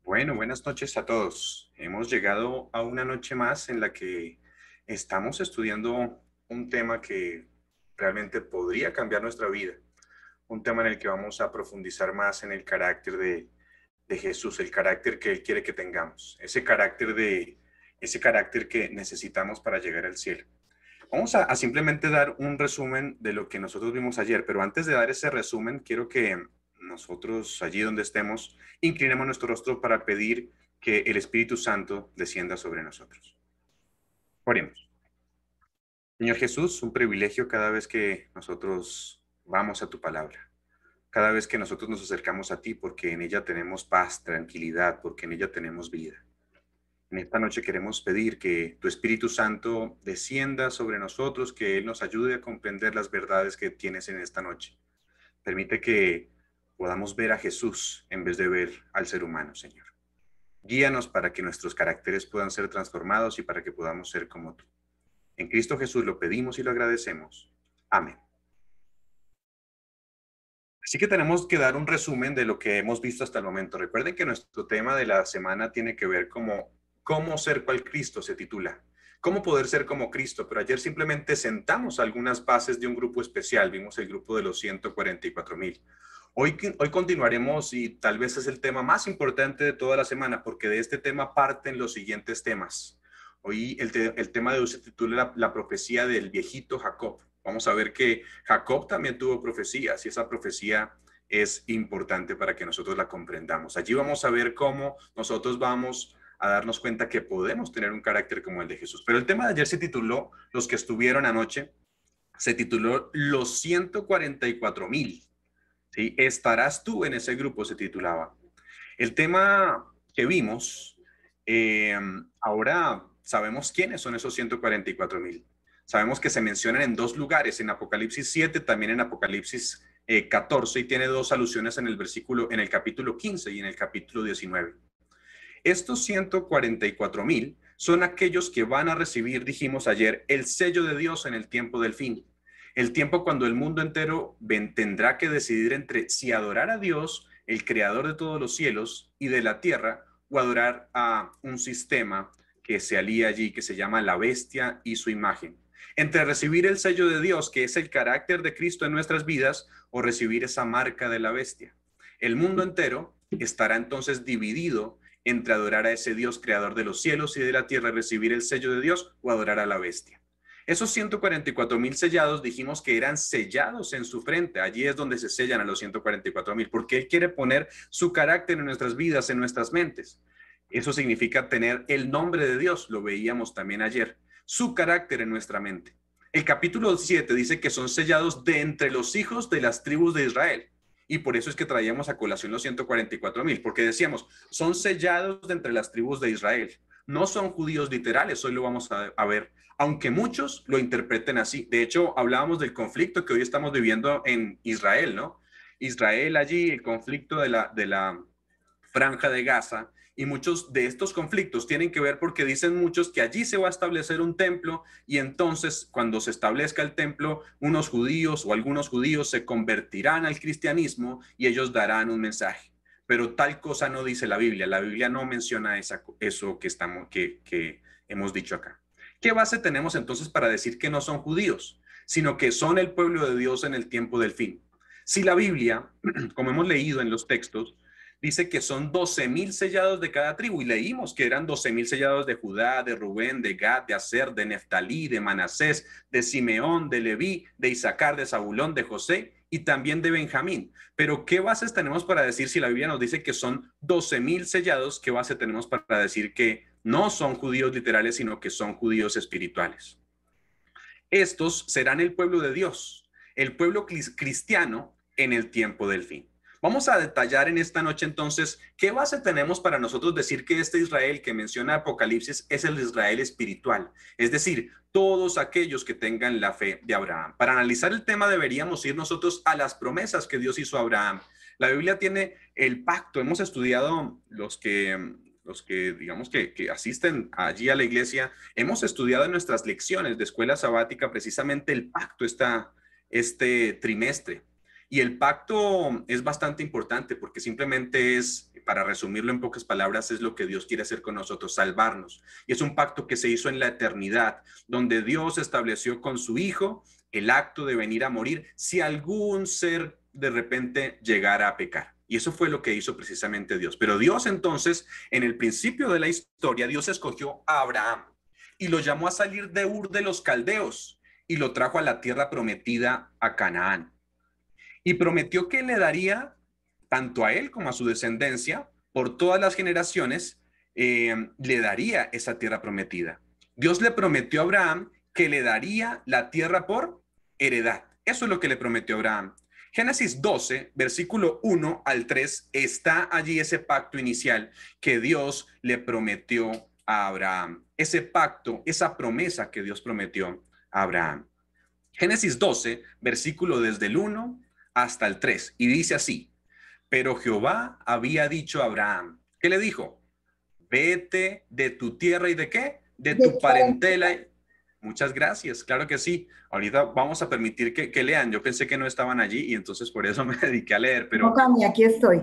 Bueno, buenas noches a todos. Hemos llegado a una noche más en la que estamos estudiando un tema que realmente podría cambiar nuestra vida, un tema en el que vamos a profundizar más en el carácter de Jesús, el carácter que Él quiere que tengamos, ese carácter que necesitamos para llegar al cielo. Vamos a simplemente dar un resumen de lo que nosotros vimos ayer, pero antes de dar ese resumen, quiero que nosotros, allí donde estemos, inclinemos nuestro rostro para pedir que el Espíritu Santo descienda sobre nosotros. Oremos. Señor Jesús, un privilegio cada vez que nosotros vamos a tu palabra, cada vez que nosotros nos acercamos a ti, porque en ella tenemos paz, tranquilidad, porque en ella tenemos vida. En esta noche queremos pedir que tu Espíritu Santo descienda sobre nosotros, que Él nos ayude a comprender las verdades que tienes en esta noche. Permite que podamos ver a Jesús en vez de ver al ser humano, Señor. Guíanos para que nuestros caracteres puedan ser transformados y para que podamos ser como tú. En Cristo Jesús lo pedimos y lo agradecemos. Amén. Así que tenemos que dar un resumen de lo que hemos visto hasta el momento. Recuerden que nuestro tema de la semana tiene que ver como cómo ser cual Cristo se titula. Cómo poder ser como Cristo, pero ayer simplemente sentamos algunas bases de un grupo especial. Vimos el grupo de los 144,000. Hoy continuaremos y tal vez es el tema más importante de toda la semana, porque de este tema parten los siguientes temas. Hoy el tema de hoy se titula la profecía del viejito Jacob. Vamos a ver que Jacob también tuvo profecías y esa profecía es importante para que nosotros la comprendamos. Allí vamos a ver cómo nosotros vamos a darnos cuenta que podemos tener un carácter como el de Jesús. Pero el tema de ayer se tituló, los que estuvieron anoche, se tituló Los 144,000. ¿Sí? ¿Estarás tú en ese grupo? Se titulaba. El tema que vimos, eh, ahora sabemos quiénes son esos 144,000. Sabemos que se mencionan en dos lugares, en Apocalipsis 7, también en Apocalipsis 14, y tiene dos alusiones en el capítulo 15 y en el capítulo 19. Estos 144,000 son aquellos que van a recibir, dijimos ayer, el sello de Dios en el tiempo del fin. El tiempo cuando el mundo entero tendrá que decidir entre si adorar a Dios, el creador de todos los cielos y de la tierra, o adorar a un sistema que se alía allí, que se llama la bestia y su imagen. Entre recibir el sello de Dios, que es el carácter de Cristo en nuestras vidas, o recibir esa marca de la bestia. El mundo entero estará entonces dividido entre adorar a ese Dios creador de los cielos y de la tierra, recibir el sello de Dios, o adorar a la bestia. Esos 144,000 sellados dijimos que eran sellados en su frente. Allí es donde se sellan a los 144,000, porque Él quiere poner su carácter en nuestras vidas, en nuestras mentes. Eso significa tener el nombre de Dios, lo veíamos también ayer, su carácter en nuestra mente. El capítulo 7 dice que son sellados de entre los hijos de las tribus de Israel. Y por eso es que traíamos a colación los 144,000, porque decíamos, son sellados de entre las tribus de Israel. No son judíos literales, hoy lo vamos a ver, aunque muchos lo interpreten así. De hecho, hablábamos del conflicto que hoy estamos viviendo en Israel, ¿no? Israel allí, el conflicto de la franja de Gaza, y muchos de estos conflictos tienen que ver porque dicen muchos que allí se va a establecer un templo y entonces cuando se establezca el templo, unos judíos o algunos judíos se convertirán al cristianismo y ellos darán un mensaje. Pero tal cosa no dice la Biblia. La Biblia no menciona eso que hemos dicho acá. ¿Qué base tenemos entonces para decir que no son judíos, sino que son el pueblo de Dios en el tiempo del fin? Si la Biblia, como hemos leído en los textos, dice que son 12,000 sellados de cada tribu, y leímos que eran 12,000 sellados de Judá, de Rubén, de Gad, de Aser, de Neftalí, de Manasés, de Simeón, de Leví, de Isaacar, de Zabulón, de José y también de Benjamín. Pero ¿qué bases tenemos para decir, si la Biblia nos dice que son 12,000 sellados, qué base tenemos para decir que no son judíos literales, sino que son judíos espirituales? Estos serán el pueblo de Dios, el pueblo cristiano en el tiempo del fin. Vamos a detallar en esta noche entonces qué base tenemos para nosotros decir que este Israel que menciona Apocalipsis es el Israel espiritual, es decir, todos aquellos que tengan la fe de Abraham. Para analizar el tema deberíamos ir nosotros a las promesas que Dios hizo a Abraham. La Biblia tiene el pacto, hemos estudiado los que digamos que asisten allí a la iglesia, hemos estudiado en nuestras lecciones de escuela sabática precisamente el pacto este trimestre. Y el pacto es bastante importante porque simplemente es para resumirlo en pocas palabras, es lo que Dios quiere hacer con nosotros, salvarnos. Y es un pacto que se hizo en la eternidad, donde Dios estableció con su Hijo el acto de venir a morir si algún ser de repente llegara a pecar. Y eso fue lo que hizo precisamente Dios. Pero Dios entonces, en el principio de la historia, Dios escogió a Abraham y lo llamó a salir de Ur de los Caldeos y lo trajo a la tierra prometida, a Canaán. Y prometió que le daría tanto a él como a su descendencia, por todas las generaciones, le daría esa tierra prometida. Dios le prometió a Abraham que le daría la tierra por heredad. Eso es lo que le prometió a Abraham. Génesis 12, versículo 1 al 3, está allí ese pacto inicial que Dios le prometió a Abraham. Ese pacto, esa promesa que Dios prometió a Abraham. Génesis 12, versículo desde el 1 hasta el 3, y dice así: pero Jehová había dicho a Abraham, ¿qué le dijo? Vete de tu tierra y ¿de qué? De tu parentela. Muchas gracias, claro que sí. Ahorita vamos a permitir que lean. Yo pensé que no estaban allí y entonces por eso me dediqué a leer, pero... No, Cami, aquí estoy.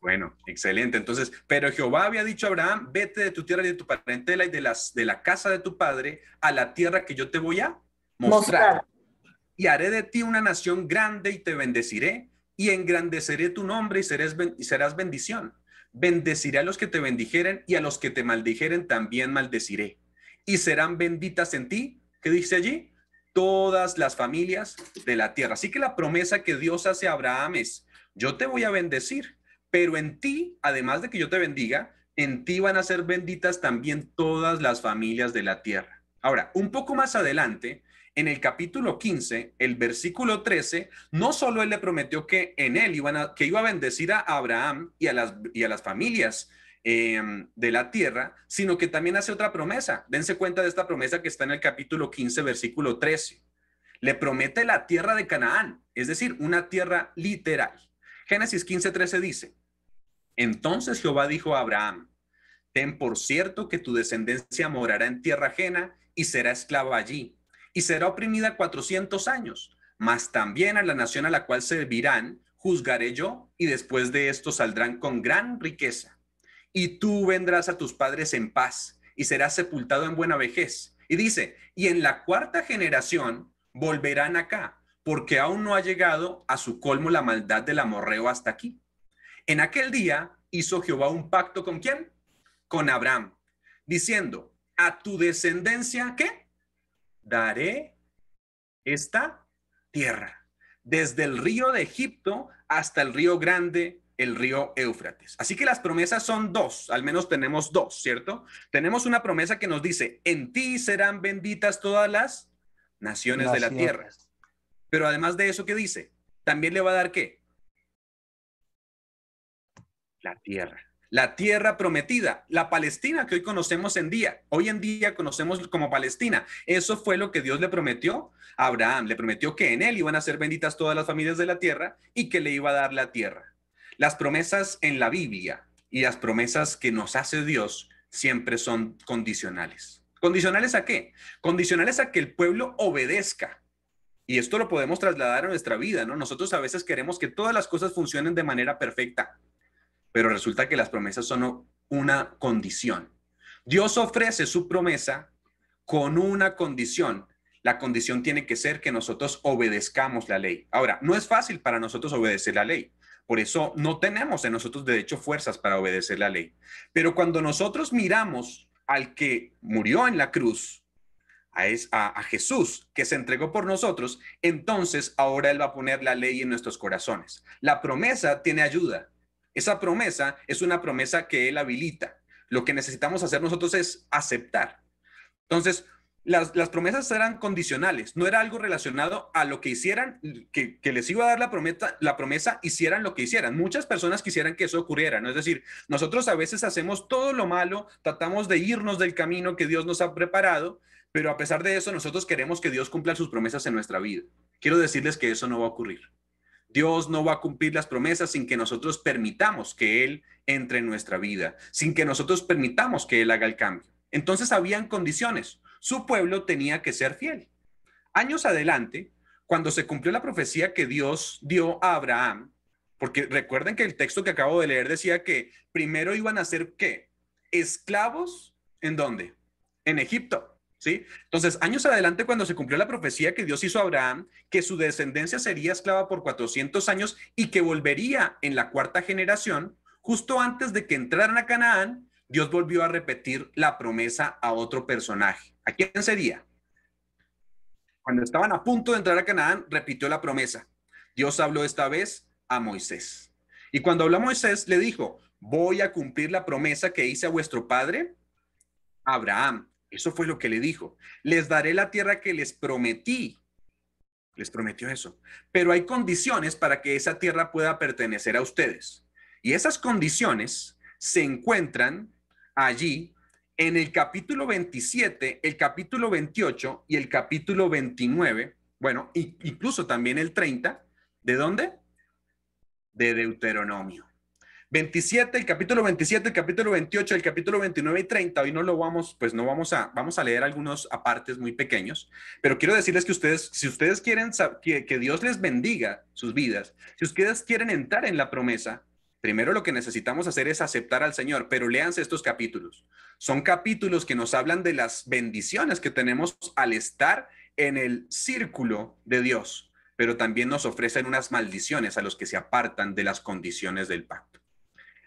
Bueno, excelente. Entonces, pero Jehová había dicho a Abraham, vete de tu tierra y de tu parentela y de la casa de tu padre a la tierra que yo te voy a mostrar. Y haré de ti una nación grande y te bendeciré y engrandeceré tu nombre y serás bendición. Bendeciré a los que te bendijeren y a los que te maldijeren también maldeciré. Y serán benditas en ti, ¿qué dice allí? Todas las familias de la tierra. Así que la promesa que Dios hace a Abraham es, yo te voy a bendecir, pero en ti, además de que yo te bendiga, en ti van a ser benditas también todas las familias de la tierra. Ahora, un poco más adelante, en el capítulo 15, el versículo 13, no solo él le prometió que en él que iba a bendecir a Abraham y a las familias de la tierra, sino que también hace otra promesa. Dense cuenta de esta promesa que está en el capítulo 15, versículo 13. Le promete la tierra de Canaán, es decir, una tierra literal. Génesis 15, 13 dice, entonces Jehová dijo a Abraham, ten por cierto que tu descendencia morará en tierra ajena y será esclava allí y será oprimida 400 años, mas también a la nación a la cual servirán juzgaré yo, y después de esto saldrán con gran riqueza. Y tú vendrás a tus padres en paz, y serás sepultado en buena vejez. Y dice, y en la cuarta generación volverán acá, porque aún no ha llegado a su colmo la maldad del amorreo hasta aquí. En aquel día hizo Jehová un pacto ¿con quién? Con Abraham, diciendo, a tu descendencia, ¿qué? Daré esta tierra, desde el río de Egipto hasta el río grande, el río Éufrates. Así que las promesas son dos, al menos tenemos dos, ¿cierto? Tenemos una promesa que nos dice, en ti serán benditas todas las naciones de la tierra. Pero además de eso, ¿qué dice? También le va a dar ¿qué? La tierra. La tierra prometida, la Palestina que hoy conocemos hoy en día conocemos como Palestina. Eso fue lo que Dios le prometió a Abraham. Le prometió que en él iban a ser benditas todas las familias de la tierra y que le iba a dar la tierra. Las promesas en la Biblia y las promesas que nos hace Dios siempre son condicionales. ¿Condicionales a qué? Condicionales a que el pueblo obedezca. Y esto lo podemos trasladar a nuestra vida, ¿no? Nosotros a veces queremos que todas las cosas funcionen de manera perfecta, pero resulta que las promesas son una condición. Dios ofrece su promesa con una condición. La condición tiene que ser que nosotros obedezcamos la ley. Ahora, no es fácil para nosotros obedecer la ley. Por eso no tenemos en nosotros, de hecho, fuerzas para obedecer la ley. Pero cuando nosotros miramos al que murió en la cruz, a Jesús, que se entregó por nosotros, entonces ahora Él va a poner la ley en nuestros corazones. La promesa tiene ayuda. Esa promesa es una promesa que Él habilita. Lo que necesitamos hacer nosotros es aceptar. Entonces, las promesas eran condicionales, no era algo relacionado a lo que hicieran, que les iba a dar la promesa, hicieran lo que hicieran. Muchas personas quisieran que eso ocurriera, ¿no? Es decir, nosotros a veces hacemos todo lo malo, tratamos de irnos del camino que Dios nos ha preparado, pero a pesar de eso, nosotros queremos que Dios cumpla sus promesas en nuestra vida. Quiero decirles que eso no va a ocurrir. Dios no va a cumplir las promesas sin que nosotros permitamos que Él entre en nuestra vida, sin que nosotros permitamos que Él haga el cambio. Entonces habían condiciones. Su pueblo tenía que ser fiel. Años adelante, cuando se cumplió la profecía que Dios dio a Abraham, Porque recuerden que el texto que acabo de leer decía que primero iban a ser, ¿qué? Esclavos, ¿en dónde? En Egipto, ¿sí? Entonces, años adelante, cuando se cumplió la profecía que Dios hizo a Abraham, que su descendencia sería esclava por 400 años y que volvería en la cuarta generación, justo antes de que entraran a Canaán, Dios volvió a repetir la promesa a otro personaje. ¿A quién sería? Cuando estaban a punto de entrar a Canaán, repitió la promesa. Dios habló esta vez a Moisés. Y cuando habló a Moisés, le dijo, voy a cumplir la promesa que hice a vuestro padre, Abraham. Eso fue lo que le dijo. Les daré la tierra que les prometí. Les prometió eso. Pero hay condiciones para que esa tierra pueda pertenecer a ustedes. Y esas condiciones se encuentran allí en el capítulo 27, el capítulo 28 y el capítulo 29, bueno, incluso también el 30, ¿de dónde? De Deuteronomio. 27, el capítulo 27, el capítulo 28, el capítulo 29 y 30. Hoy no lo vamos, pues no vamos a leer algunos apartes muy pequeños, pero quiero decirles que ustedes, si ustedes quieren que Dios les bendiga sus vidas, si ustedes quieren entrar en la promesa, primero lo que necesitamos hacer es aceptar al Señor, pero léanse estos capítulos. Son capítulos que nos hablan de las bendiciones que tenemos al estar en el círculo de Dios, pero también nos ofrecen unas maldiciones a los que se apartan de las condiciones del pacto.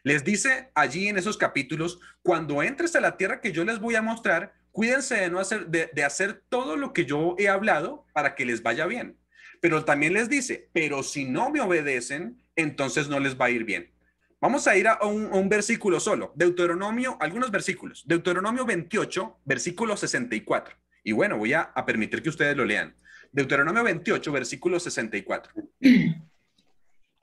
Les dice allí en esos capítulos, cuando entres a la tierra que yo les voy a mostrar, cuídense de no hacer, de hacer todo lo que yo he hablado para que les vaya bien. Pero también les dice, pero si no me obedecen, entonces no les va a ir bien. Vamos a ir a un versículo solo, Deuteronomio, algunos versículos, Deuteronomio 28, versículo 64. Y bueno, voy a permitir que ustedes lo lean. Deuteronomio 28, versículo 64.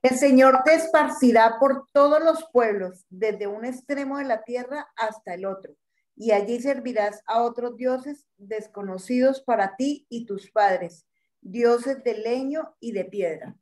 El Señor te esparcirá por todos los pueblos, desde un extremo de la tierra hasta el otro, y allí servirás a otros dioses desconocidos para ti y tus padres, dioses de leño y de piedra.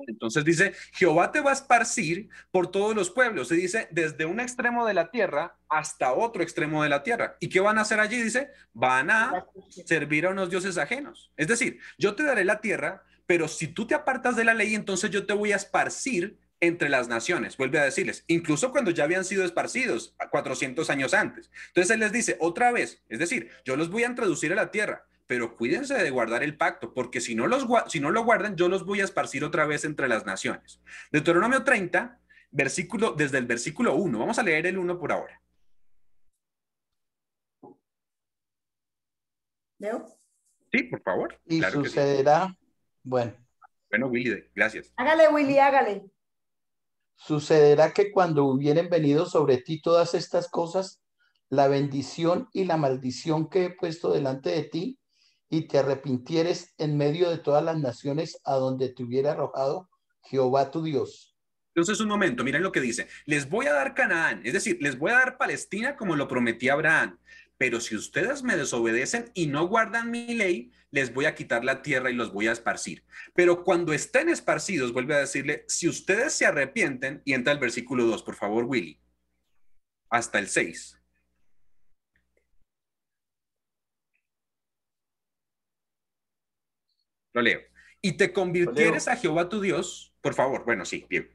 Entonces dice, Jehová te va a esparcir por todos los pueblos. Se dice, desde un extremo de la tierra hasta otro extremo de la tierra. ¿Y qué van a hacer allí? Dice, van a servir a unos dioses ajenos. Es decir, yo te daré la tierra, pero si tú te apartas de la ley, entonces yo te voy a esparcir entre las naciones. Vuelve a decirles, incluso cuando ya habían sido esparcidos 400 años antes. Entonces él les dice, otra vez, es decir, yo los voy a introducir a la tierra, pero cuídense de guardar el pacto, porque si no lo guardan, yo los voy a esparcir otra vez entre las naciones. Deuteronomio 30, desde el versículo 1. Vamos a leer el 1 por ahora. ¿Leo? Sí, por favor. Y claro sucederá, que sí. Bueno. Bueno, Willy, gracias. Hágale, Willy, hágale. Sucederá que cuando hubieren venido sobre ti todas estas cosas, la bendición y la maldición que he puesto delante de ti, y te arrepintieres en medio de todas las naciones a donde te hubiera arrojado Jehová tu Dios. Entonces, un momento, miren lo que dice. Les voy a dar Canaán, es decir, les voy a dar Palestina como lo prometí a Abraham. Pero si ustedes me desobedecen y no guardan mi ley, les voy a quitar la tierra y los voy a esparcir. Pero cuando estén esparcidos, vuelve a decirle, si ustedes se arrepienten, y entra el versículo 2, por favor, Willy, hasta el 6. Lo leo. Y te convirtieres a Jehová tu Dios, por favor, bueno, sí, bien.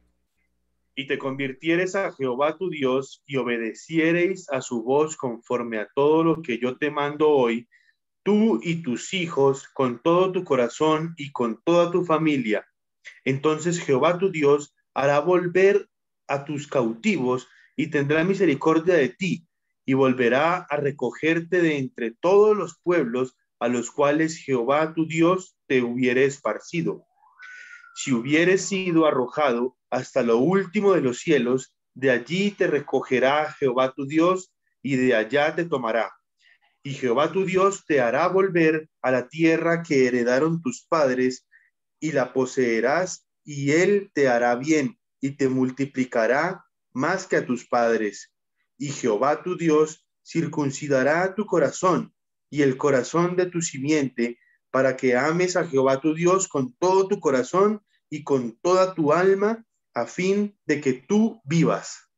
Y te convirtieres a Jehová tu Dios y obedeciereis a su voz conforme a todo lo que yo te mando hoy, tú y tus hijos, con todo tu corazón y con toda tu familia. Entonces Jehová tu Dios hará volver a tus cautivos y tendrá misericordia de ti, y volverá a recogerte de entre todos los pueblos a los cuales Jehová tu Dios te hubiere esparcido. Si hubieres sido arrojado hasta lo último de los cielos, de allí te recogerá Jehová tu Dios, y de allá te tomará. Y Jehová tu Dios te hará volver a la tierra que heredaron tus padres, y la poseerás, y él te hará bien, y te multiplicará más que a tus padres. Y Jehová tu Dios circuncidará tu corazón y el corazón de tu simiente, para que ames a Jehová tu Dios con todo tu corazón y con toda tu alma, a fin de que tú vivas.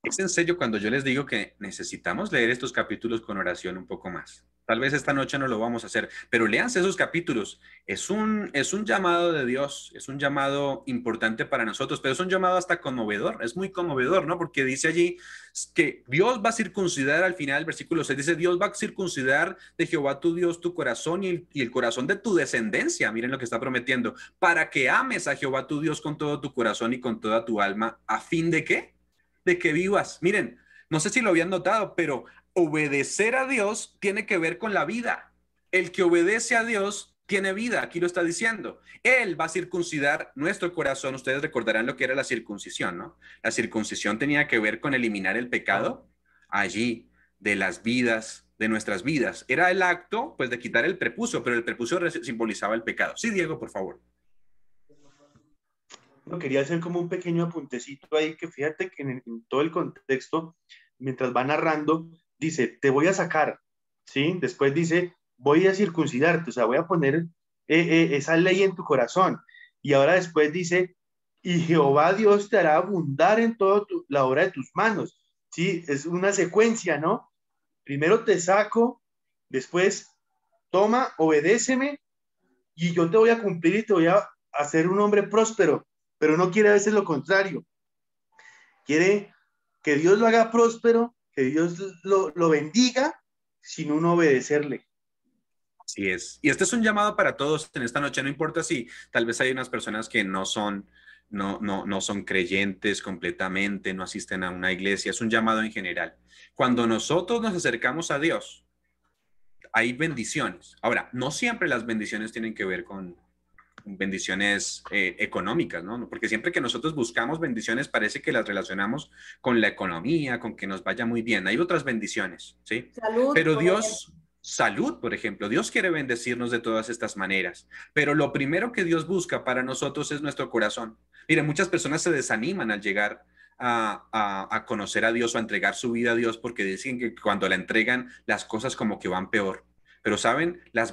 Es en serio cuando yo les digo que necesitamos leer estos capítulos con oración un poco más. Tal vez esta noche no lo vamos a hacer, pero léanse esos capítulos. Es un llamado de Dios, es un llamado importante para nosotros, pero es un llamado hasta conmovedor, es muy conmovedor, ¿no? Porque dice allí que Dios va a circuncidar al final del versículo 6, dice, Dios va a circuncidar de Jehová tu Dios tu corazón y el corazón de tu descendencia, miren lo que está prometiendo, para que ames a Jehová tu Dios con todo tu corazón y con toda tu alma, ¿a fin de qué? De que vivas. Miren, no sé si lo habían notado, pero obedecer a Dios tiene que ver con la vida. El que obedece a Dios tiene vida, aquí lo está diciendo. Él va a circuncidar nuestro corazón. Ustedes recordarán lo que era la circuncisión, ¿no? La circuncisión tenía que ver con eliminar el pecado allí de las vidas, de nuestras vidas. Era el acto, pues, de quitar el prepucio, pero el prepucio simbolizaba el pecado. Sí, Diego, por favor. No, quería hacer como un pequeño apuntecito ahí, que fíjate que en todo el contexto, mientras va narrando, dice, te voy a sacar, ¿sí? Después dice, voy a circuncidarte, o sea, voy a poner esa ley en tu corazón. Y ahora después dice, y Jehová Dios te hará abundar en toda la obra de tus manos, ¿sí? Es una secuencia, ¿no? Primero te saco, después toma, obedéceme, y yo te voy a cumplir y te voy a hacer un hombre próspero, pero no quiere a veces lo contrario. Quiere que Dios lo haga próspero, que Dios lo bendiga sin uno obedecerle. Así es. Y este es un llamado para todos en esta noche. No importa si tal vez hay unas personas que no son creyentes completamente, no asisten a una iglesia. Es un llamado en general. Cuando nosotros nos acercamos a Dios, hay bendiciones. Ahora, no siempre las bendiciones tienen que ver con bendiciones económicas, ¿no? Porque siempre que nosotros buscamos bendiciones parece que las relacionamos con la economía, con que nos vaya muy bien. Hay otras bendiciones, ¿sí? Salud, Pero Dios, salud, por ejemplo, Dios quiere bendecirnos de todas estas maneras, pero lo primero que Dios busca para nosotros es nuestro corazón. Miren, muchas personas se desaniman al llegar a conocer a Dios o a entregar su vida a Dios porque dicen que cuando la entregan las cosas como que van peor. Pero saben, la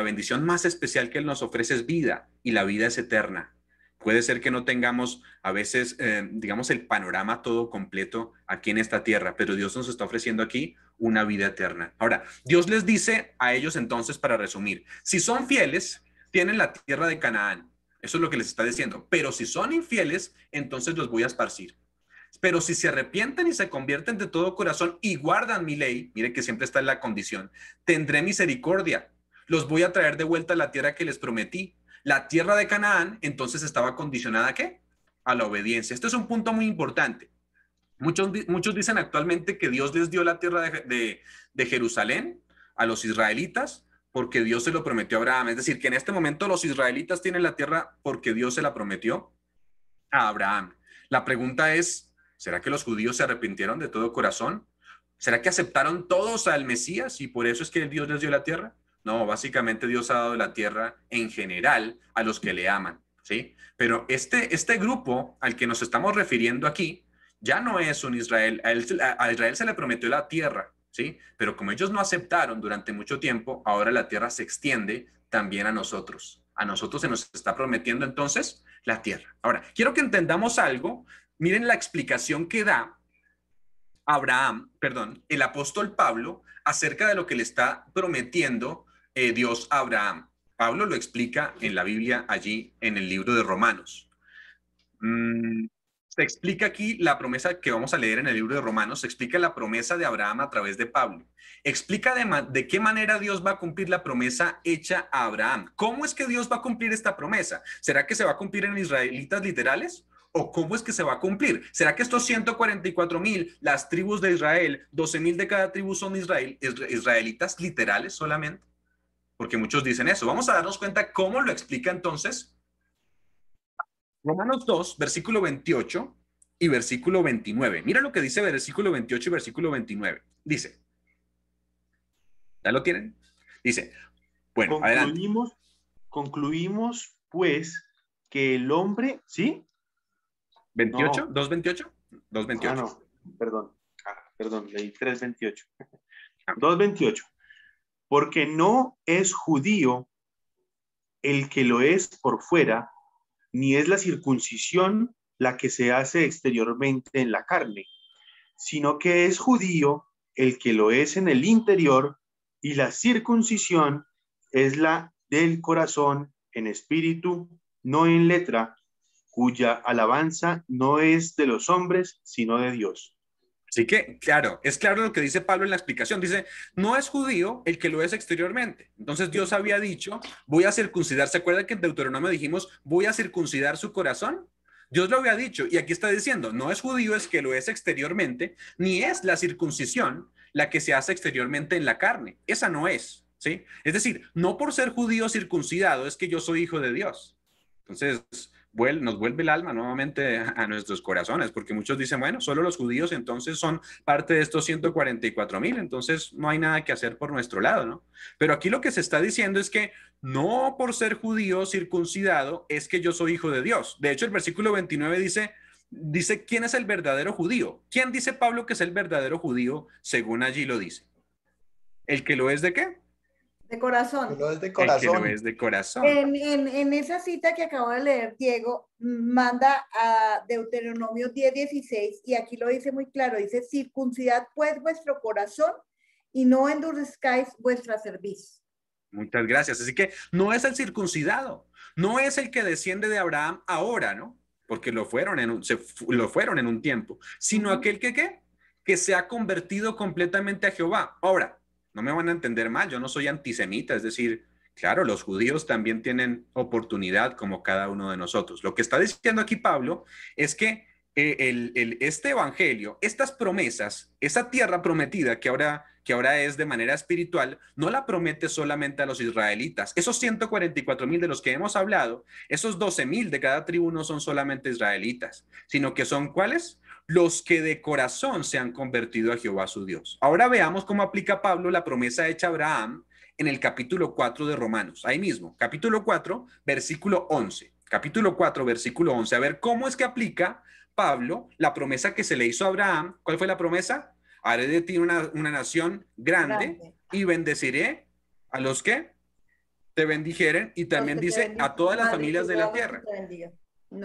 bendición más especial que Él nos ofrece es vida y la vida es eterna. Puede ser que no tengamos a veces, digamos, el panorama todo completo aquí en esta tierra, pero Dios nos está ofreciendo aquí una vida eterna. Ahora, Dios les dice a ellos entonces, para resumir, si son fieles, tienen la tierra de Canaán. Eso es lo que les está diciendo. Pero si son infieles, entonces los voy a esparcir. Pero si se arrepienten y se convierten de todo corazón y guardan mi ley, mire que siempre está en la condición, tendré misericordia. Los voy a traer de vuelta a la tierra que les prometí. La tierra de Canaán, entonces estaba condicionada ¿a qué? A la obediencia. Este es un punto muy importante. Muchos dicen actualmente que Dios les dio la tierra de Jerusalén a los israelitas porque Dios se lo prometió a Abraham. Es decir, que en este momento los israelitas tienen la tierra porque Dios se la prometió a Abraham. La pregunta es, ¿será que los judíos se arrepintieron de todo corazón? ¿Será que aceptaron todos al Mesías y por eso es que Dios les dio la tierra? No, básicamente Dios ha dado la tierra en general a los que le aman, ¿sí? Pero este grupo al que nos estamos refiriendo aquí ya no es un Israel. A Israel se le prometió la tierra, ¿sí? Pero como ellos no aceptaron durante mucho tiempo, ahora la tierra se extiende también a nosotros. A nosotros se nos está prometiendo entonces la tierra. Ahora, quiero que entendamos algo. Miren la explicación que da el apóstol Pablo, acerca de lo que le está prometiendo Dios a Abraham. Pablo lo explica en la Biblia, allí en el libro de Romanos. Se explica aquí la promesa que vamos a leer en el libro de Romanos, se explica la promesa de Abraham a través de Pablo. Explica de qué manera Dios va a cumplir la promesa hecha a Abraham. ¿Cómo es que Dios va a cumplir esta promesa? ¿Será que se va a cumplir en israelitas literales? ¿O cómo es que se va a cumplir? ¿Será que estos 144,000, las tribus de Israel, 12,000 de cada tribu son israelitas literales solamente? Porque muchos dicen eso. Vamos a darnos cuenta cómo lo explica entonces Romanos 2, versículo 28 y versículo 29. Mira lo que dice versículo 28 y versículo 29. Dice, ¿ya lo tienen? Dice, bueno, adelante. Concluimos, pues, que el hombre, ¿sí? ¿28? No. ¿2.28? 2.28. No, perdón, leí 3.28. 2.28. Porque no es judío el que lo es por fuera, ni es la circuncisión la que se hace exteriormente en la carne, sino que es judío el que lo es en el interior, y la circuncisión es la del corazón en espíritu, no en letra, cuya alabanza no es de los hombres, sino de Dios. Así que, claro, es claro lo que dice Pablo en la explicación. Dice, no es judío el que lo es exteriormente. Entonces Dios había dicho, voy a circuncidar. ¿Se acuerda que en Deuteronomio dijimos, voy a circuncidar su corazón? Dios lo había dicho y aquí está diciendo, no es judío es que lo es exteriormente, ni es la circuncisión la que se hace exteriormente en la carne. Esa no es, ¿sí? Es decir, no por ser judío circuncidado es que yo soy hijo de Dios. Entonces, nos vuelve el alma nuevamente a nuestros corazones, porque muchos dicen, bueno, solo los judíos entonces son parte de estos 144,000, entonces no hay nada que hacer por nuestro lado, ¿no? Pero aquí lo que se está diciendo es que no por ser judío circuncidado es que yo soy hijo de Dios. De hecho, el versículo 29 dice, ¿quién es el verdadero judío? ¿Quién dice Pablo que es el verdadero judío según allí lo dice? ¿El que lo es de qué? De corazón. Que lo es de El que lo corazón. es de corazón. En esa cita que acabo de leer, Diego manda a Deuteronomio 10:16 y aquí lo dice muy claro, dice, circuncidad pues vuestro corazón y no endurezcáis vuestra cerviz. Muchas gracias. Así que no es el circuncidado, no es el que desciende de Abraham ahora, ¿no? Porque lo fueron en un tiempo, sino aquel que se ha convertido completamente a Jehová. Ahora, no me van a entender mal, yo no soy antisemita, es decir, claro, los judíos también tienen oportunidad como cada uno de nosotros. Lo que está diciendo aquí Pablo es que este evangelio, estas promesas, esa tierra prometida que ahora es de manera espiritual, no la promete solamente a los israelitas. Esos 144,000 de los que hemos hablado, esos 12,000 de cada tribu no son solamente israelitas, sino que son ¿cuáles? Los que de corazón se han convertido a Jehová su Dios. Ahora veamos cómo aplica Pablo la promesa hecha a Abraham en el capítulo 4 de Romanos. Ahí mismo, capítulo 4, versículo 11. Capítulo 4, versículo 11. A ver cómo es que aplica Pablo la promesa que se le hizo a Abraham. ¿Cuál fue la promesa? Haré de ti una nación grande y bendeciré a los que te bendijeren y también dice a todas las familias de la tierra.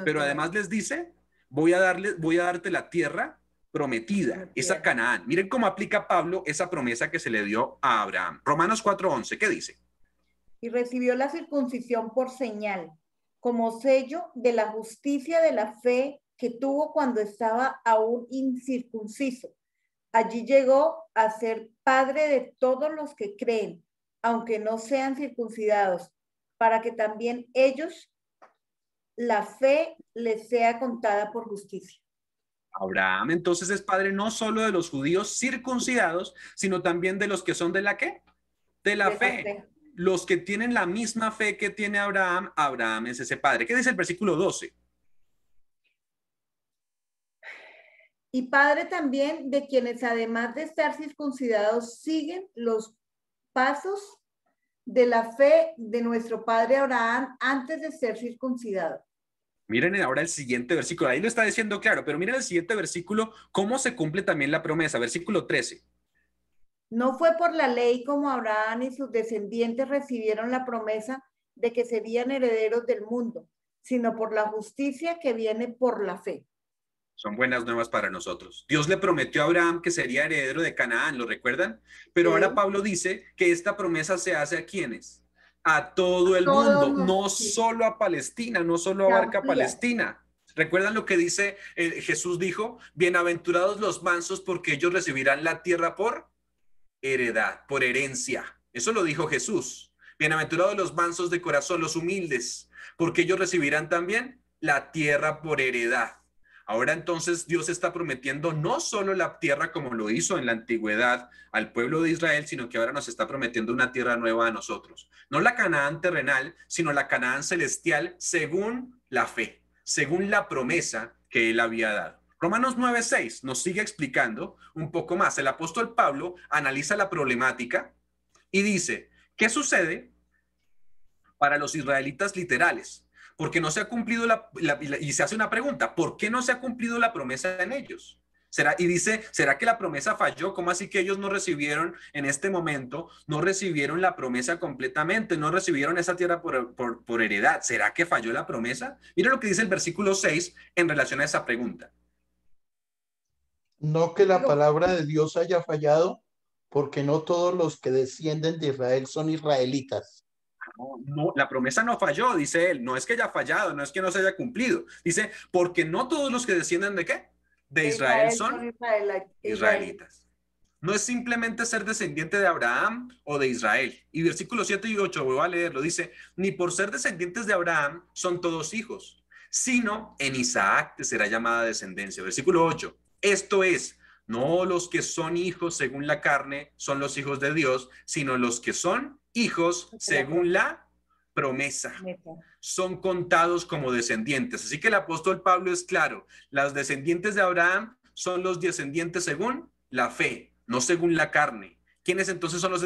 Pero además les dice, voy a darte la tierra prometida, esa Canaán. Miren cómo aplica Pablo esa promesa que se le dio a Abraham. Romanos 4:11, ¿qué dice? Y recibió la circuncisión por señal, como sello de la justicia de la fe que tuvo cuando estaba aún incircunciso. Allí llegó a ser padre de todos los que creen, aunque no sean circuncidados, para que también ellos la fe les sea contada por justicia. Abraham entonces es padre no solo de los judíos circuncidados, sino también de los que son de la ¿qué? De la fe. Los que tienen la misma fe que tiene Abraham, Abraham es ese padre. ¿Qué dice el versículo 12? Y padre también de quienes además de estar circuncidados siguen los pasos de la fe de nuestro padre Abraham antes de ser circuncidado. Miren ahora el siguiente versículo, ahí lo está diciendo claro, pero miren el siguiente versículo, cómo se cumple también la promesa, versículo 13. No fue por la ley como Abraham y sus descendientes recibieron la promesa de que serían herederos del mundo, sino por la justicia que viene por la fe. Son buenas nuevas para nosotros. Dios le prometió a Abraham que sería heredero de Canaán, ¿lo recuerdan? Pero ahora Pablo dice que esta promesa se hace ¿a quiénes? A todo el mundo, no solo a Palestina, no solo abarca Palestina. ¿Recuerdan lo que dice Jesús dijo? Bienaventurados los mansos porque ellos recibirán la tierra por heredad, por herencia. Eso lo dijo Jesús. Bienaventurados los mansos de corazón, los humildes, porque ellos recibirán también la tierra por heredad. Ahora entonces Dios está prometiendo no solo la tierra como lo hizo en la antigüedad al pueblo de Israel, sino que ahora nos está prometiendo una tierra nueva a nosotros. No la Canaán terrenal, sino la Canaán celestial según la fe, según la promesa que él había dado. Romanos 9:6 nos sigue explicando un poco más. El apóstol Pablo analiza la problemática y dice, ¿qué sucede para los israelitas literales? Porque no se ha cumplido y se hace una pregunta, ¿por qué no se ha cumplido la promesa en ellos? ¿Será que la promesa falló? ¿Cómo así que ellos no recibieron en este momento, no recibieron la promesa completamente, no recibieron esa tierra por heredad? ¿Será que falló la promesa? Mira lo que dice el versículo 6 en relación a esa pregunta. No que la palabra de Dios haya fallado, porque no todos los que descienden de Israel son israelitas. No, la promesa no falló, dice él. No es que haya fallado, no es que no se haya cumplido. Dice, porque no todos los que descienden de ¿qué? De Israel son israelitas. No es simplemente ser descendiente de Abraham o de Israel. Y versículos 7 y 8, voy a leerlo, dice, ni por ser descendientes de Abraham son todos hijos, sino en Isaac te será llamada descendencia. Versículo 8, esto es, no los que son hijos según la carne son los hijos de Dios, sino los que son hijos según la promesa. Son contados como descendientes. Así que el apóstol Pablo es claro, los descendientes de Abraham son los descendientes según la fe, no según la carne. ¿Quiénes entonces son los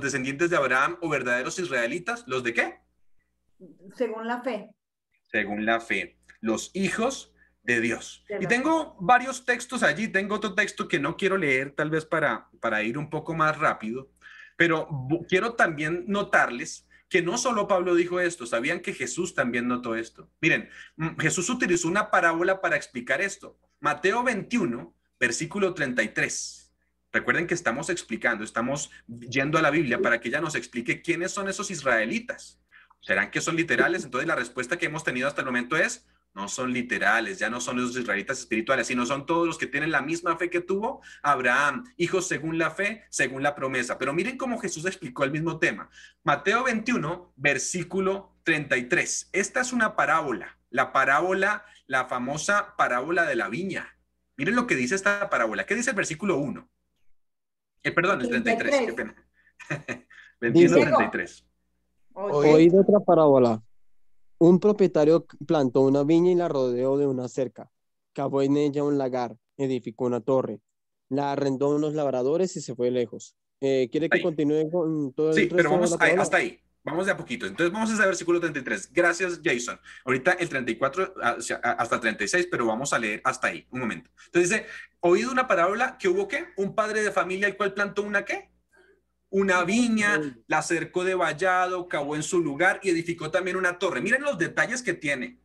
descendientes de Abraham o verdaderos israelitas? ¿Los de qué? Según la fe. Según la fe. Los hijos de Dios. Y tengo varios textos allí. Tengo otro texto que no quiero leer, tal vez para ir un poco más rápido, pero quiero también notarles que no solo Pablo dijo esto, sabían que Jesús también notó esto. Miren, Jesús utilizó una parábola para explicar esto. Mateo 21, versículo 33. Recuerden que estamos explicando, estamos yendo a la Biblia para que ella nos explique quiénes son esos israelitas. ¿Serán que son literales? Entonces la respuesta que hemos tenido hasta el momento es, no son literales, ya no son los israelitas espirituales, sino son todos los que tienen la misma fe que tuvo Abraham, hijos según la fe, según la promesa. Pero miren cómo Jesús explicó el mismo tema. Mateo 21, versículo 33. Esta es una parábola, la famosa parábola de la viña. Miren lo que dice esta parábola. ¿Qué dice el versículo 1? Perdón, el 33, qué pena. 21, 33. Oíd otra parábola. Un propietario plantó una viña y la rodeó de una cerca. Cavó en ella un lagar, edificó una torre, la arrendó a unos labradores y se fue lejos. ¿Quiere que continúe con todo el resto? Sí, pero vamos hasta ahí. Vamos de a poquito. Entonces vamos a ese versículo 33. Gracias, Jason. Ahorita el 34 hasta el 36, pero vamos a leer hasta ahí. Un momento. Entonces dice, oído una parábola que hubo ¿qué? Un padre de familia el cual plantó una ¿qué? Una viña, la cercó de vallado, cavó en su lugar y edificó también una torre. Miren los detalles que tiene.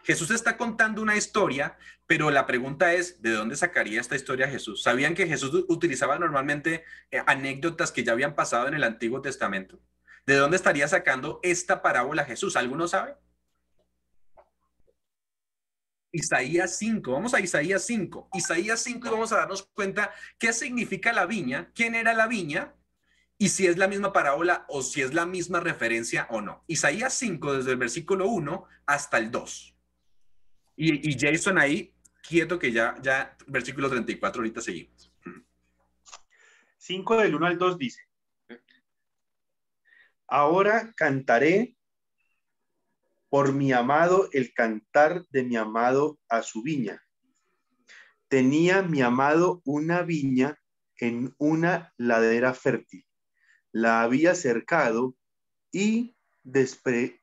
Jesús está contando una historia, pero la pregunta es, ¿de dónde sacaría esta historia Jesús? ¿Sabían que Jesús utilizaba normalmente anécdotas que ya habían pasado en el Antiguo Testamento? ¿De dónde estaría sacando esta parábola Jesús? ¿Alguno sabe? Isaías 5, vamos a Isaías 5. Isaías 5 y vamos a darnos cuenta qué significa la viña, quién era la viña, y si es la misma parábola o si es la misma referencia o no. Isaías 5, desde el versículo 1 hasta el 2. Y Jason ahí, quieto que ya versículo 34, ahorita seguimos. 5 del 1 al 2 dice, ahora cantaré por mi amado el cantar de mi amado a su viña. Tenía mi amado una viña en una ladera fértil. La había cercado y despedregado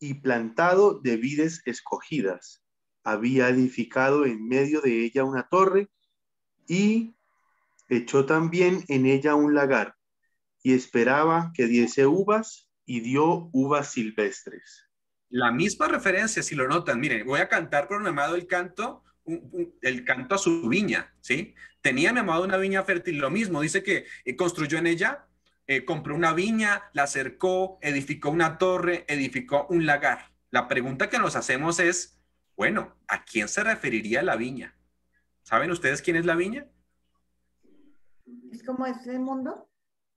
y plantado de vides escogidas. Había edificado en medio de ella una torre y echó también en ella un lagar y esperaba que diese uvas y dio uvas silvestres. La misma referencia, si lo notan, miren, voy a cantar por mi amado el canto a su viña, ¿sí? Tenía mi amado una viña fértil, lo mismo, dice que construyó en ella, compró una viña, la cercó, edificó una torre, edificó un lagar. La pregunta que nos hacemos es, bueno, ¿a quién se referiría la viña? ¿Saben ustedes quién es la viña? ¿Es como ese mundo?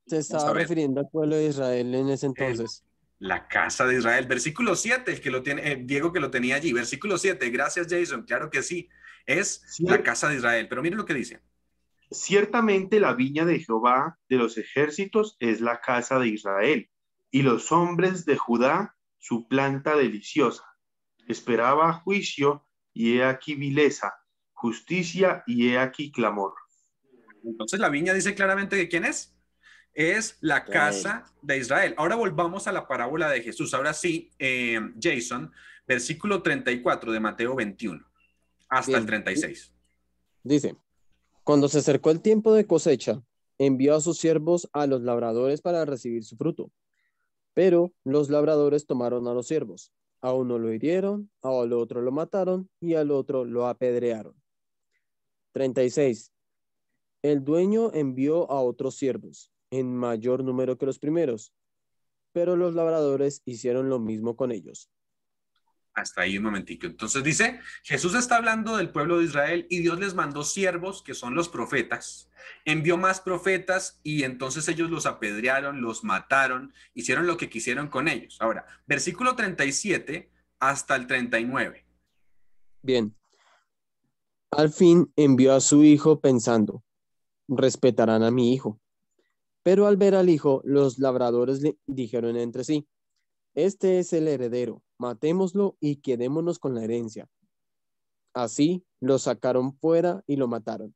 Se estaba refiriendo al pueblo de Israel en ese entonces. La casa de Israel. Versículo 7, el que lo tiene, Diego que lo tenía allí. Versículo 7, gracias Jason, claro que sí. Es la casa de Israel. Pero miren lo que dice. Ciertamente la viña de Jehová de los ejércitos es la casa de Israel, y los hombres de Judá su planta deliciosa. Esperaba juicio, y he aquí vileza, justicia, y he aquí clamor. Entonces la viña dice claramente que ¿quién es? Es la casa de Israel. Ahora volvamos a la parábola de Jesús. Ahora sí, Jason, versículo 34 de Mateo 21 hasta el 36. Dice, cuando se acercó el tiempo de cosecha, envió a sus siervos a los labradores para recibir su fruto. Pero los labradores tomaron a los siervos. A uno lo hirieron, al otro lo mataron y al otro lo apedrearon. 36. El dueño envió a otros siervos, en mayor número que los primeros, pero los labradores hicieron lo mismo con ellos. Hasta ahí un momentico. Entonces dice, Jesús está hablando del pueblo de Israel y Dios les mandó siervos, que son los profetas. Envió más profetas y entonces ellos los apedrearon, los mataron, hicieron lo que quisieron con ellos. Ahora, versículo 37 hasta el 39. Bien, al fin envió a su hijo pensando, respetarán a mi hijo. Pero al ver al hijo, los labradores le dijeron entre sí, este es el heredero, matémoslo y quedémonos con la herencia. Así lo sacaron fuera y lo mataron.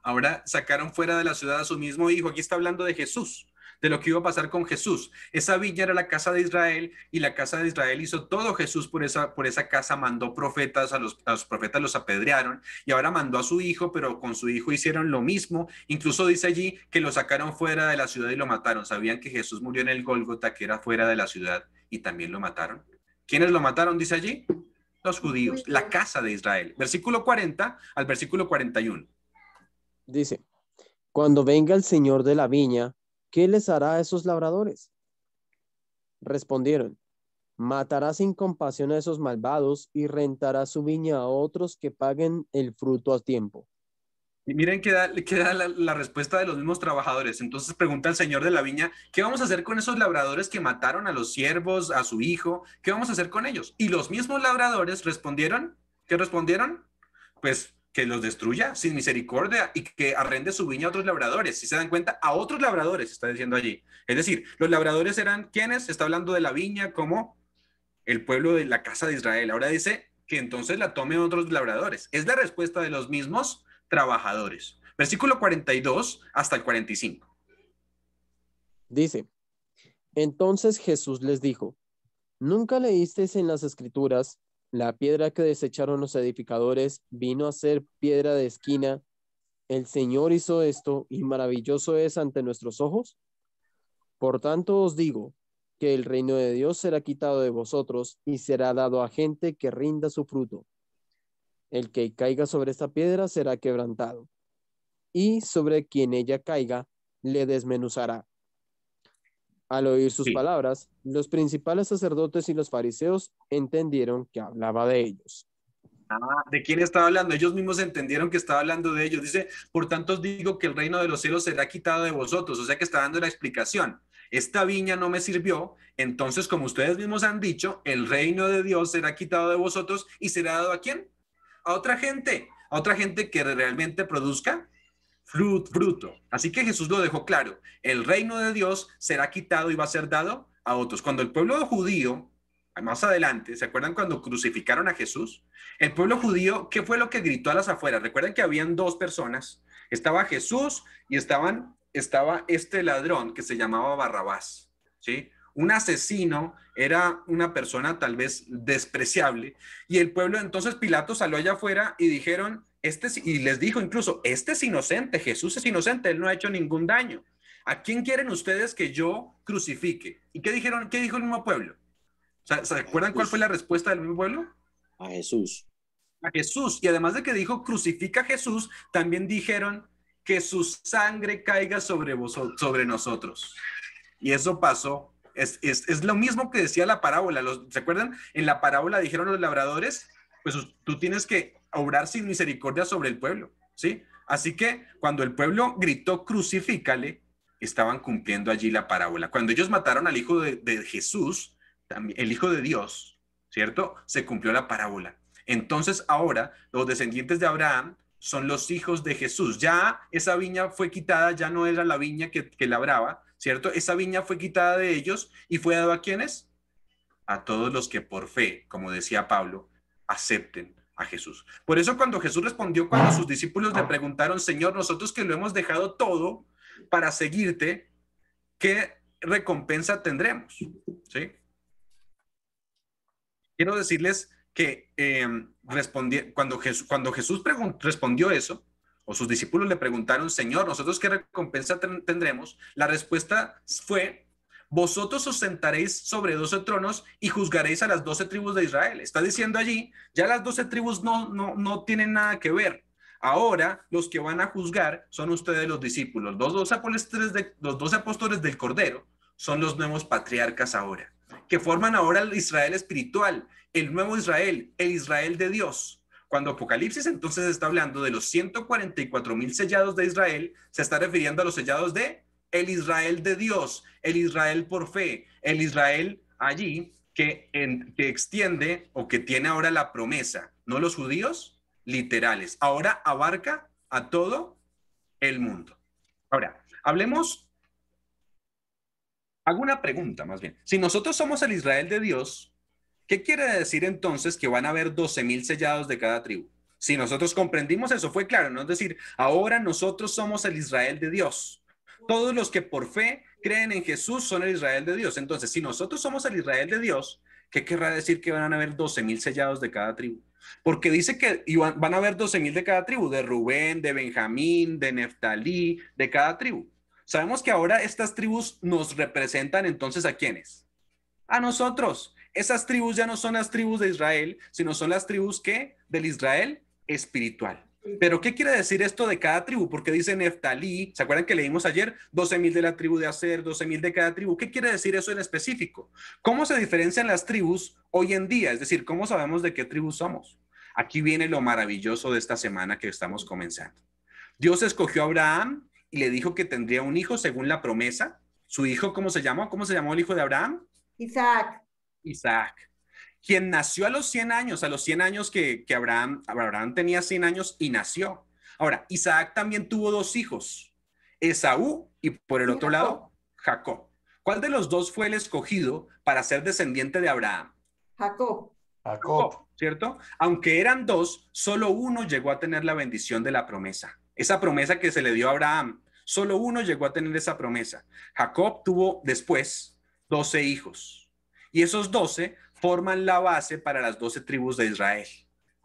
Ahora sacaron fuera de la ciudad a su mismo hijo. Aquí está hablando de Jesús, de lo que iba a pasar con Jesús. Esa viña era la casa de Israel y la casa de Israel hizo todo Jesús por esa casa, mandó profetas, a los profetas los apedrearon y ahora mandó a su hijo, pero con su hijo hicieron lo mismo. Incluso dice allí que lo sacaron fuera de la ciudad y lo mataron. ¿Sabían que Jesús murió en el Gólgota, que era fuera de la ciudad, y también lo mataron? ¿Quiénes lo mataron? Dice allí, los judíos, la casa de Israel. Versículo 40 al versículo 41. Dice, cuando venga el señor de la viña, ¿qué les hará a esos labradores? Respondieron, matará sin compasión a esos malvados y rentará su viña a otros que paguen el fruto a tiempo. Y miren que da la respuesta de los mismos trabajadores. Entonces pregunta el señor de la viña, ¿qué vamos a hacer con esos labradores que mataron a los siervos, a su hijo? ¿Qué vamos a hacer con ellos? Y los mismos labradores respondieron, ¿qué respondieron? Pues que los destruya sin misericordia y que arrende su viña a otros labradores. Si se dan cuenta, a otros labradores, está diciendo allí. Es decir, los labradores eran, ¿quiénes? Está hablando de la viña como el pueblo de la casa de Israel. Ahora dice que entonces la tomen otros labradores. Es la respuesta de los mismos trabajadores. Versículo 42 hasta el 45. Dice, entonces Jesús les dijo, ¿nunca leísteis en las Escrituras, la piedra que desecharon los edificadores vino a ser piedra de esquina? El Señor hizo esto y maravilloso es ante nuestros ojos. Por tanto os digo que el reino de Dios será quitado de vosotros y será dado a gente que rinda su fruto. El que caiga sobre esta piedra será quebrantado, y sobre quien ella caiga le desmenuzará. Al oír sus palabras, los principales sacerdotes y los fariseos entendieron que hablaba de ellos. ¿De quién estaba hablando? Ellos mismos entendieron que estaba hablando de ellos. Dice, por tanto os digo que el reino de los cielos será quitado de vosotros. O sea que está dando la explicación. Esta viña no me sirvió, entonces como ustedes mismos han dicho, el reino de Dios será quitado de vosotros y será dado ¿a quién? A otra gente que realmente produzca fruto. Así que Jesús lo dejó claro, el reino de Dios será quitado y va a ser dado a otros. Cuando el pueblo judío, más adelante, ¿se acuerdan cuando crucificaron a Jesús? El pueblo judío, ¿qué fue lo que gritó a las afueras? Recuerden que habían dos personas, estaba Jesús y estaba este ladrón que se llamaba Barrabás, ¿sí? Un asesino, era una persona tal vez despreciable, y el pueblo, entonces Pilato salió allá afuera y dijeron, y les dijo incluso, este es inocente, Jesús es inocente, él no ha hecho ningún daño. ¿A quién quieren ustedes que yo crucifique? ¿Y qué dijeron? ¿Qué dijo el mismo pueblo? ¿Se acuerdan cuál fue la respuesta del mismo pueblo? A Jesús. A Jesús. Y además de que dijo, crucifica a Jesús, también dijeron que su sangre caiga sobre nosotros. Y eso pasó. Es lo mismo que decía la parábola. ¿Se acuerdan? En la parábola dijeron los labradores, pues tú tienes que obrar sin misericordia sobre el pueblo, ¿sí? Así que cuando el pueblo gritó, crucifícale, estaban cumpliendo allí la parábola. Cuando ellos mataron al hijo de Jesús, también, el hijo de Dios, ¿cierto? Se cumplió la parábola. Entonces ahora los descendientes de Abraham son los hijos de Jesús. Ya esa viña fue quitada, ya no era la viña que labraba, ¿cierto? Esa viña fue quitada de ellos y fue dado ¿a quiénes? A todos los que por fe, como decía Pablo, acepten a Jesús. Por eso cuando Jesús respondió, cuando sus discípulos le preguntaron, Señor, nosotros que lo hemos dejado todo para seguirte, ¿qué recompensa tendremos? ¿Sí? Quiero decirles que cuando Jesús respondió eso, o sus discípulos le preguntaron, Señor, ¿nosotros qué recompensa tendremos? La respuesta fue, vosotros os sentaréis sobre 12 tronos y juzgaréis a las 12 tribus de Israel. Está diciendo allí, ya las 12 tribus no tienen nada que ver. Ahora los que van a juzgar son ustedes los discípulos. Los 12 apóstoles del Cordero son los nuevos patriarcas ahora, que forman ahora el Israel espiritual, el nuevo Israel, el Israel de Dios. Cuando Apocalipsis entonces está hablando de los 144,000 sellados de Israel, se está refiriendo a los sellados de el Israel de Dios, el Israel por fe, el Israel allí que extiende o que tiene ahora la promesa, no los judíos literales, ahora abarca a todo el mundo. Ahora, hago una pregunta más bien. Si nosotros somos el Israel de Dios, ¿qué quiere decir entonces que van a haber 12,000 sellados de cada tribu? Si nosotros comprendimos eso, fue claro, ¿no? Es decir, ahora nosotros somos el Israel de Dios. Todos los que por fe creen en Jesús son el Israel de Dios. Entonces, si nosotros somos el Israel de Dios, ¿qué querrá decir que van a haber 12,000 sellados de cada tribu? Porque dice que van a haber 12,000 de cada tribu, de Rubén, de Benjamín, de Neftalí, de cada tribu. Sabemos que ahora estas tribus nos representan entonces ¿a quiénes? A nosotros. Esas tribus ya no son las tribus de Israel, sino son las tribus que del Israel espiritual. Pero ¿qué quiere decir esto de cada tribu? Porque dice Neftalí, ¿se acuerdan que leímos ayer? 12,000 de la tribu de Aser, 12,000 de cada tribu. ¿Qué quiere decir eso en específico? ¿Cómo se diferencian las tribus hoy en día? Es decir, ¿cómo sabemos de qué tribu somos? Aquí viene lo maravilloso de esta semana que estamos comenzando. Dios escogió a Abraham y le dijo que tendría un hijo según la promesa. Su hijo, ¿cómo se llamó? ¿Cómo se llamó el hijo de Abraham? Isaac. Isaac, quien nació a los 100 años que Abraham tenía 100 años y nació. Ahora, Isaac también tuvo 2 hijos, Esaú y por el otro lado, Jacob. ¿Cuál de los dos fue el escogido para ser descendiente de Abraham? Jacob. Jacob. ¿Cierto? Aunque eran 2, solo uno llegó a tener la bendición de la promesa. Esa promesa que se le dio a Abraham, solo uno llegó a tener esa promesa. Jacob tuvo después 12 hijos. Y esos 12 forman la base para las 12 tribus de Israel,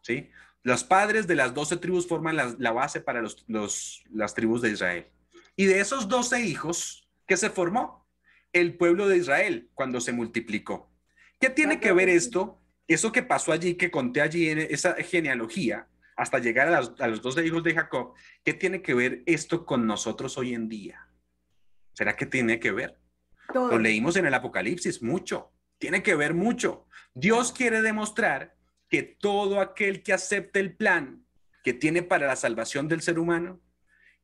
¿sí? Los padres de las 12 tribus forman la base para las tribus de Israel. Y de esos 12 hijos, ¿qué se formó? El pueblo de Israel cuando se multiplicó. ¿Qué tiene que ver esto? Eso que pasó allí, que conté allí en esa genealogía, hasta llegar a los 12 hijos de Jacob, ¿qué tiene que ver esto con nosotros hoy en día? ¿Será que tiene que ver? Todo. Lo leímos en el Apocalipsis mucho. Tiene que ver mucho. Dios quiere demostrar que todo aquel que acepte el plan que tiene para la salvación del ser humano,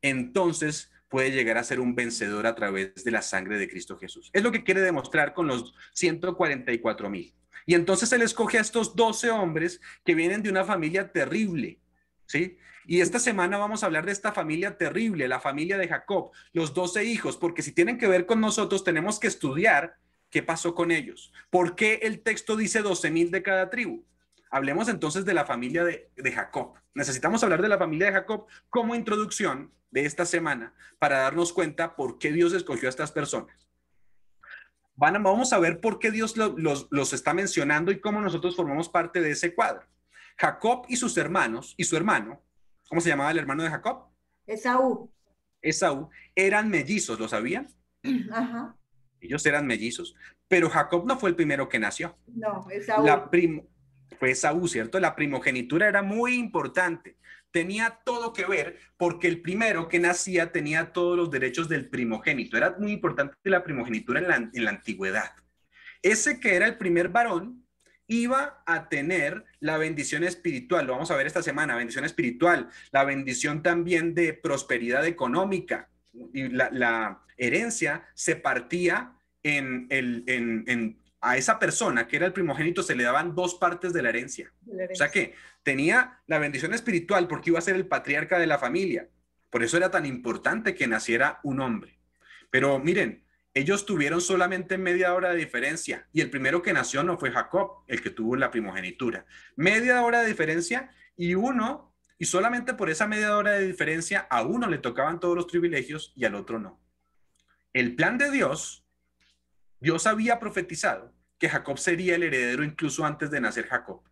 entonces puede llegar a ser un vencedor a través de la sangre de Cristo Jesús. Es lo que quiere demostrar con los 144,000. Y entonces él escoge a estos 12 hombres que vienen de una familia terrible, ¿sí? Y esta semana vamos a hablar de esta familia terrible, la familia de Jacob, los 12 hijos, porque si tienen que ver con nosotros, tenemos que estudiar qué pasó con ellos. ¿Por qué el texto dice 12,000 de cada tribu? Hablemos entonces de la familia de Jacob. Necesitamos hablar de la familia de Jacob como introducción de esta semana para darnos cuenta por qué Dios escogió a estas personas. Vamos a ver por qué Dios los está mencionando y cómo nosotros formamos parte de ese cuadro. Jacob y sus hermanos, y su hermano, ¿cómo se llamaba el hermano de Jacob? Esaú. Esaú, eran mellizos, ¿lo sabían? Ajá. Ellos eran mellizos, pero Jacob no fue el primero que nació. No, Esaú. Fue Esaú, ¿cierto? La primogenitura era muy importante. Tenía todo que ver porque el primero que nacía tenía todos los derechos del primogénito. Era muy importante la primogenitura en la antigüedad. Ese que era el primer varón iba a tener la bendición espiritual. Lo vamos a ver esta semana, bendición espiritual, la bendición también de prosperidad económica. Y la herencia se partía a esa persona que era el primogénito se le daban 2 partes de la herencia. O sea que tenía la bendición espiritual porque iba a ser el patriarca de la familia. Por eso era tan importante que naciera un hombre. Pero miren, ellos tuvieron solamente media hora de diferencia y el primero que nació no fue Jacob, el que tuvo la primogenitura. Media hora de diferencia y solamente por esa media hora de diferencia a uno le tocaban todos los privilegios y al otro no. El plan de Dios había profetizado que Jacob sería el heredero incluso antes de nacer Jacob.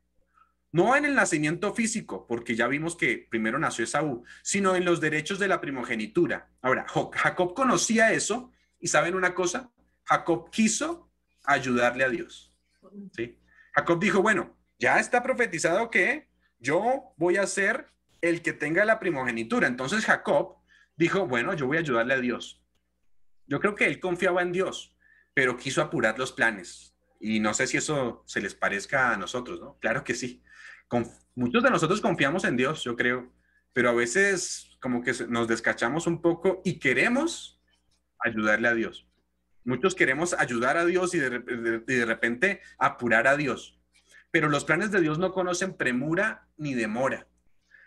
No en el nacimiento físico, porque ya vimos que primero nació Esaú, sino en los derechos de la primogenitura. Ahora, Jacob conocía eso y ¿saben una cosa? Jacob quiso ayudarle a Dios. ¿Sí? Jacob dijo, bueno, ya está profetizado que yo voy a ser el que tenga la primogenitura. Entonces Jacob dijo, bueno, yo voy a ayudarle a Dios. Yo creo que él confiaba en Dios, pero quiso apurar los planes. Y no sé si eso se les parezca a nosotros, ¿no? Claro que sí. Muchos de nosotros confiamos en Dios, yo creo, pero a veces como que nos descachamos un poco y queremos ayudarle a Dios. Muchos queremos ayudar a Dios y de repente apurar a Dios. Pero los planes de Dios no conocen premura ni demora.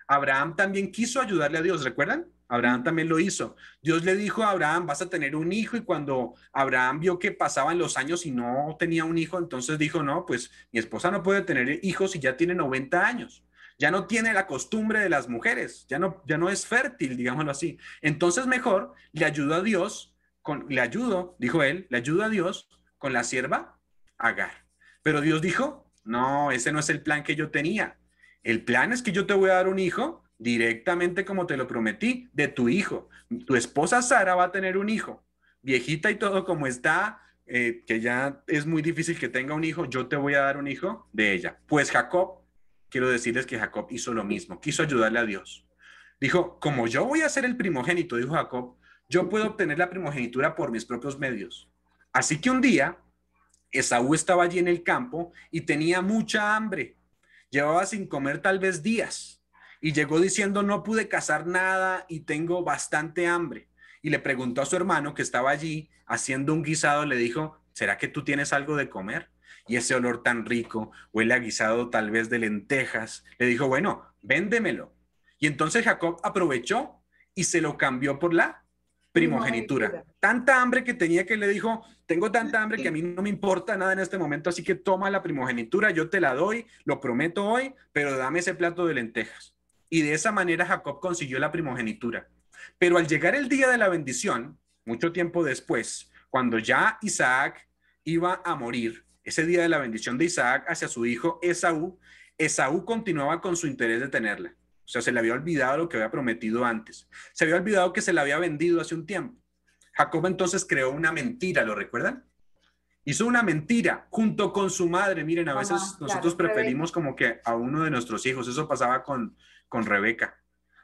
Abraham también quiso ayudarle a Dios, ¿recuerdan? Abraham también lo hizo. Dios le dijo a Abraham, vas a tener un hijo, y cuando Abraham vio que pasaban los años y no tenía un hijo, entonces dijo, no, pues mi esposa no puede tener hijos y ya tiene 90 años. Ya no tiene la costumbre de las mujeres, ya no es fértil, digámoslo así. Entonces mejor le ayudó a Dios, dijo él, le ayudo a Dios con la sierva Agar. Pero Dios dijo, no, ese no es el plan que yo tenía. El plan es que yo te voy a dar un hijo directamente como te lo prometí, de tu hijo. Tu esposa Sara va a tener un hijo, viejita y todo como está, que ya es muy difícil que tenga un hijo, yo te voy a dar un hijo de ella. Pues Jacob, quiero decirles que Jacob hizo lo mismo, quiso ayudarle a Dios. Dijo, como yo voy a ser el primogénito, dijo Jacob, yo puedo obtener la primogenitura por mis propios medios. Así que un día, Esaú estaba allí en el campo y tenía mucha hambre. Llevaba sin comer tal vez días y llegó diciendo, no pude cazar nada y tengo bastante hambre. Y le preguntó a su hermano que estaba allí haciendo un guisado, le dijo, ¿será que tú tienes algo de comer? Y ese olor tan rico, huele a guisado tal vez de lentejas. Le dijo, bueno, véndemelo. Y entonces Jacob aprovechó y se lo cambió por la primogenitura. Tanta hambre que tenía que le dijo, tengo tanta hambre que a mí no me importa nada en este momento, así que toma la primogenitura, yo te la doy, lo prometo hoy, pero dame ese plato de lentejas. Y de esa manera Jacob consiguió la primogenitura. Pero al llegar el día de la bendición, mucho tiempo después, cuando ya Isaac iba a morir, ese día de la bendición de Isaac hacia su hijo Esaú, Esaú continuaba con su interés de tenerla. O sea, se le había olvidado lo que había prometido antes. Se había olvidado que se la había vendido hace un tiempo. Jacob entonces creó una mentira, ¿lo recuerdan? Hizo una mentira junto con su madre. Miren, a veces nosotros preferimos como que a uno de nuestros hijos. Eso pasaba con Rebeca.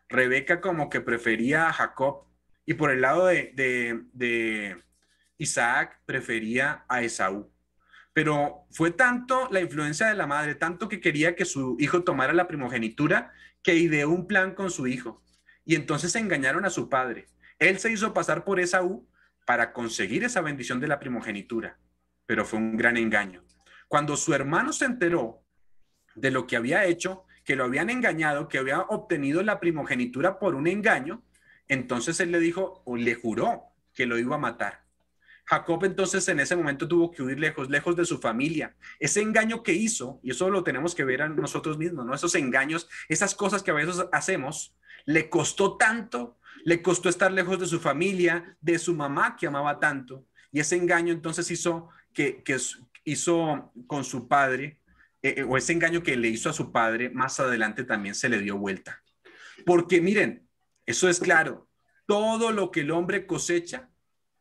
Rebeca como que prefería a Jacob. Y por el lado de Isaac prefería a Esaú. Pero fue tanto la influencia de la madre, tanto que quería que su hijo tomara la primogenitura, que ideó un plan con su hijo. Y entonces engañaron a su padre. Él se hizo pasar por Esaú para conseguir esa bendición de la primogenitura, pero fue un gran engaño. Cuando su hermano se enteró de lo que había hecho, que lo habían engañado, que había obtenido la primogenitura por un engaño, entonces él le dijo, o le juró que lo iba a matar. Jacob entonces en ese momento tuvo que huir lejos, lejos de su familia. Ese engaño que hizo, y eso lo tenemos que ver a nosotros mismos, ¿no? Esos engaños, esas cosas que a veces hacemos, le costó tanto, le costó estar lejos de su familia, de su mamá que amaba tanto. Y ese engaño entonces hizo hizo con su padre, o ese engaño que le hizo a su padre, más adelante también se le dio vuelta. Porque miren, eso es claro, todo lo que el hombre cosecha,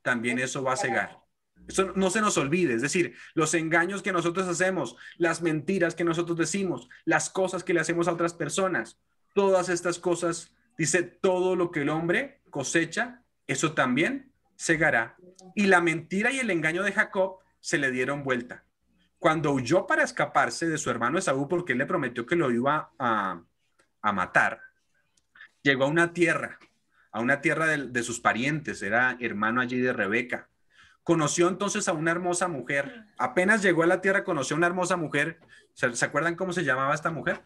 también eso va a cegar. Eso no se nos olvide, es decir, los engaños que nosotros hacemos, las mentiras que nosotros decimos, las cosas que le hacemos a otras personas, todas estas cosas, dice, todo lo que el hombre cosecha, eso también cegará. Y la mentira y el engaño de Jacob se le dieron vuelta. Cuando huyó para escaparse de su hermano Esaú, porque él le prometió que lo iba a matar, llegó a una tierra de sus parientes, era hermano allí de Rebeca. Conoció entonces a una hermosa mujer. Apenas llegó a la tierra, conoció a una hermosa mujer. ¿Se acuerdan cómo se llamaba esta mujer?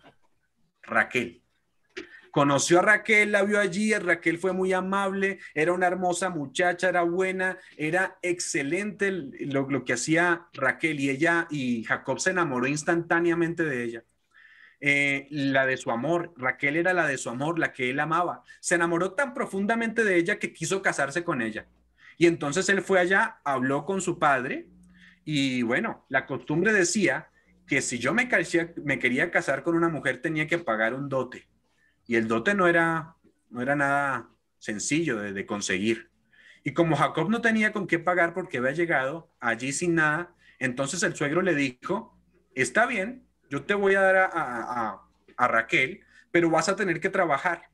Raquel. Conoció a Raquel, la vio allí, Raquel fue muy amable, era una hermosa muchacha, era buena, era excelente lo que hacía Raquel, y Jacob se enamoró instantáneamente de ella. La de su amor, Raquel era la de su amor, la que él amaba. Se enamoró tan profundamente de ella que quiso casarse con ella. Y entonces él fue allá, habló con su padre y bueno, la costumbre decía que si yo me quería casar con una mujer tenía que pagar un dote. Y el dote no era nada sencillo de conseguir. Y como Jacob no tenía con qué pagar porque había llegado allí sin nada, entonces el suegro le dijo, está bien, yo te voy a dar a Raquel, pero vas a tener que trabajar.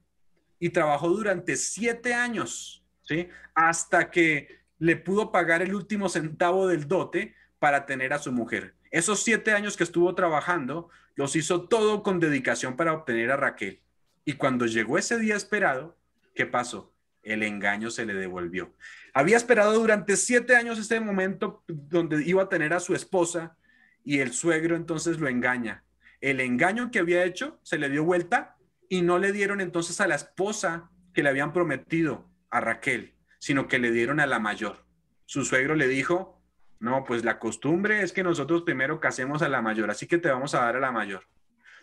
Y trabajó durante 7 años, ¿sí? Hasta que le pudo pagar el último centavo del dote para tener a su mujer. Esos 7 años que estuvo trabajando, los hizo todo con dedicación para obtener a Raquel. Y cuando llegó ese día esperado, ¿qué pasó? El engaño se le devolvió. Había esperado durante 7 años este momento donde iba a tener a su esposa y el suegro entonces lo engaña. El engaño que había hecho se le dio vuelta y no le dieron entonces a la esposa que le habían prometido a Raquel, sino que le dieron a la mayor. Su suegro le dijo, no, pues la costumbre es que nosotros primero casemos a la mayor, así que te vamos a dar a la mayor.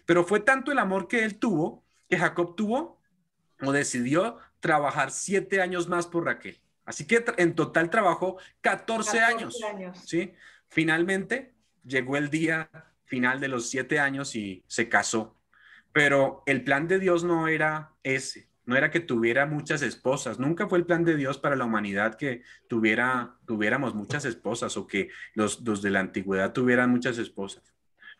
Pero fue tanto el amor que él tuvo, que Jacob tuvo o decidió trabajar 7 años más por Raquel. Así que en total trabajó 14 años. ¿Sí? Finalmente llegó el día final de los 7 años y se casó. Pero el plan de Dios no era ese, no era que tuviera muchas esposas. Nunca fue el plan de Dios para la humanidad que tuviéramos muchas esposas o que los de la antigüedad tuvieran muchas esposas.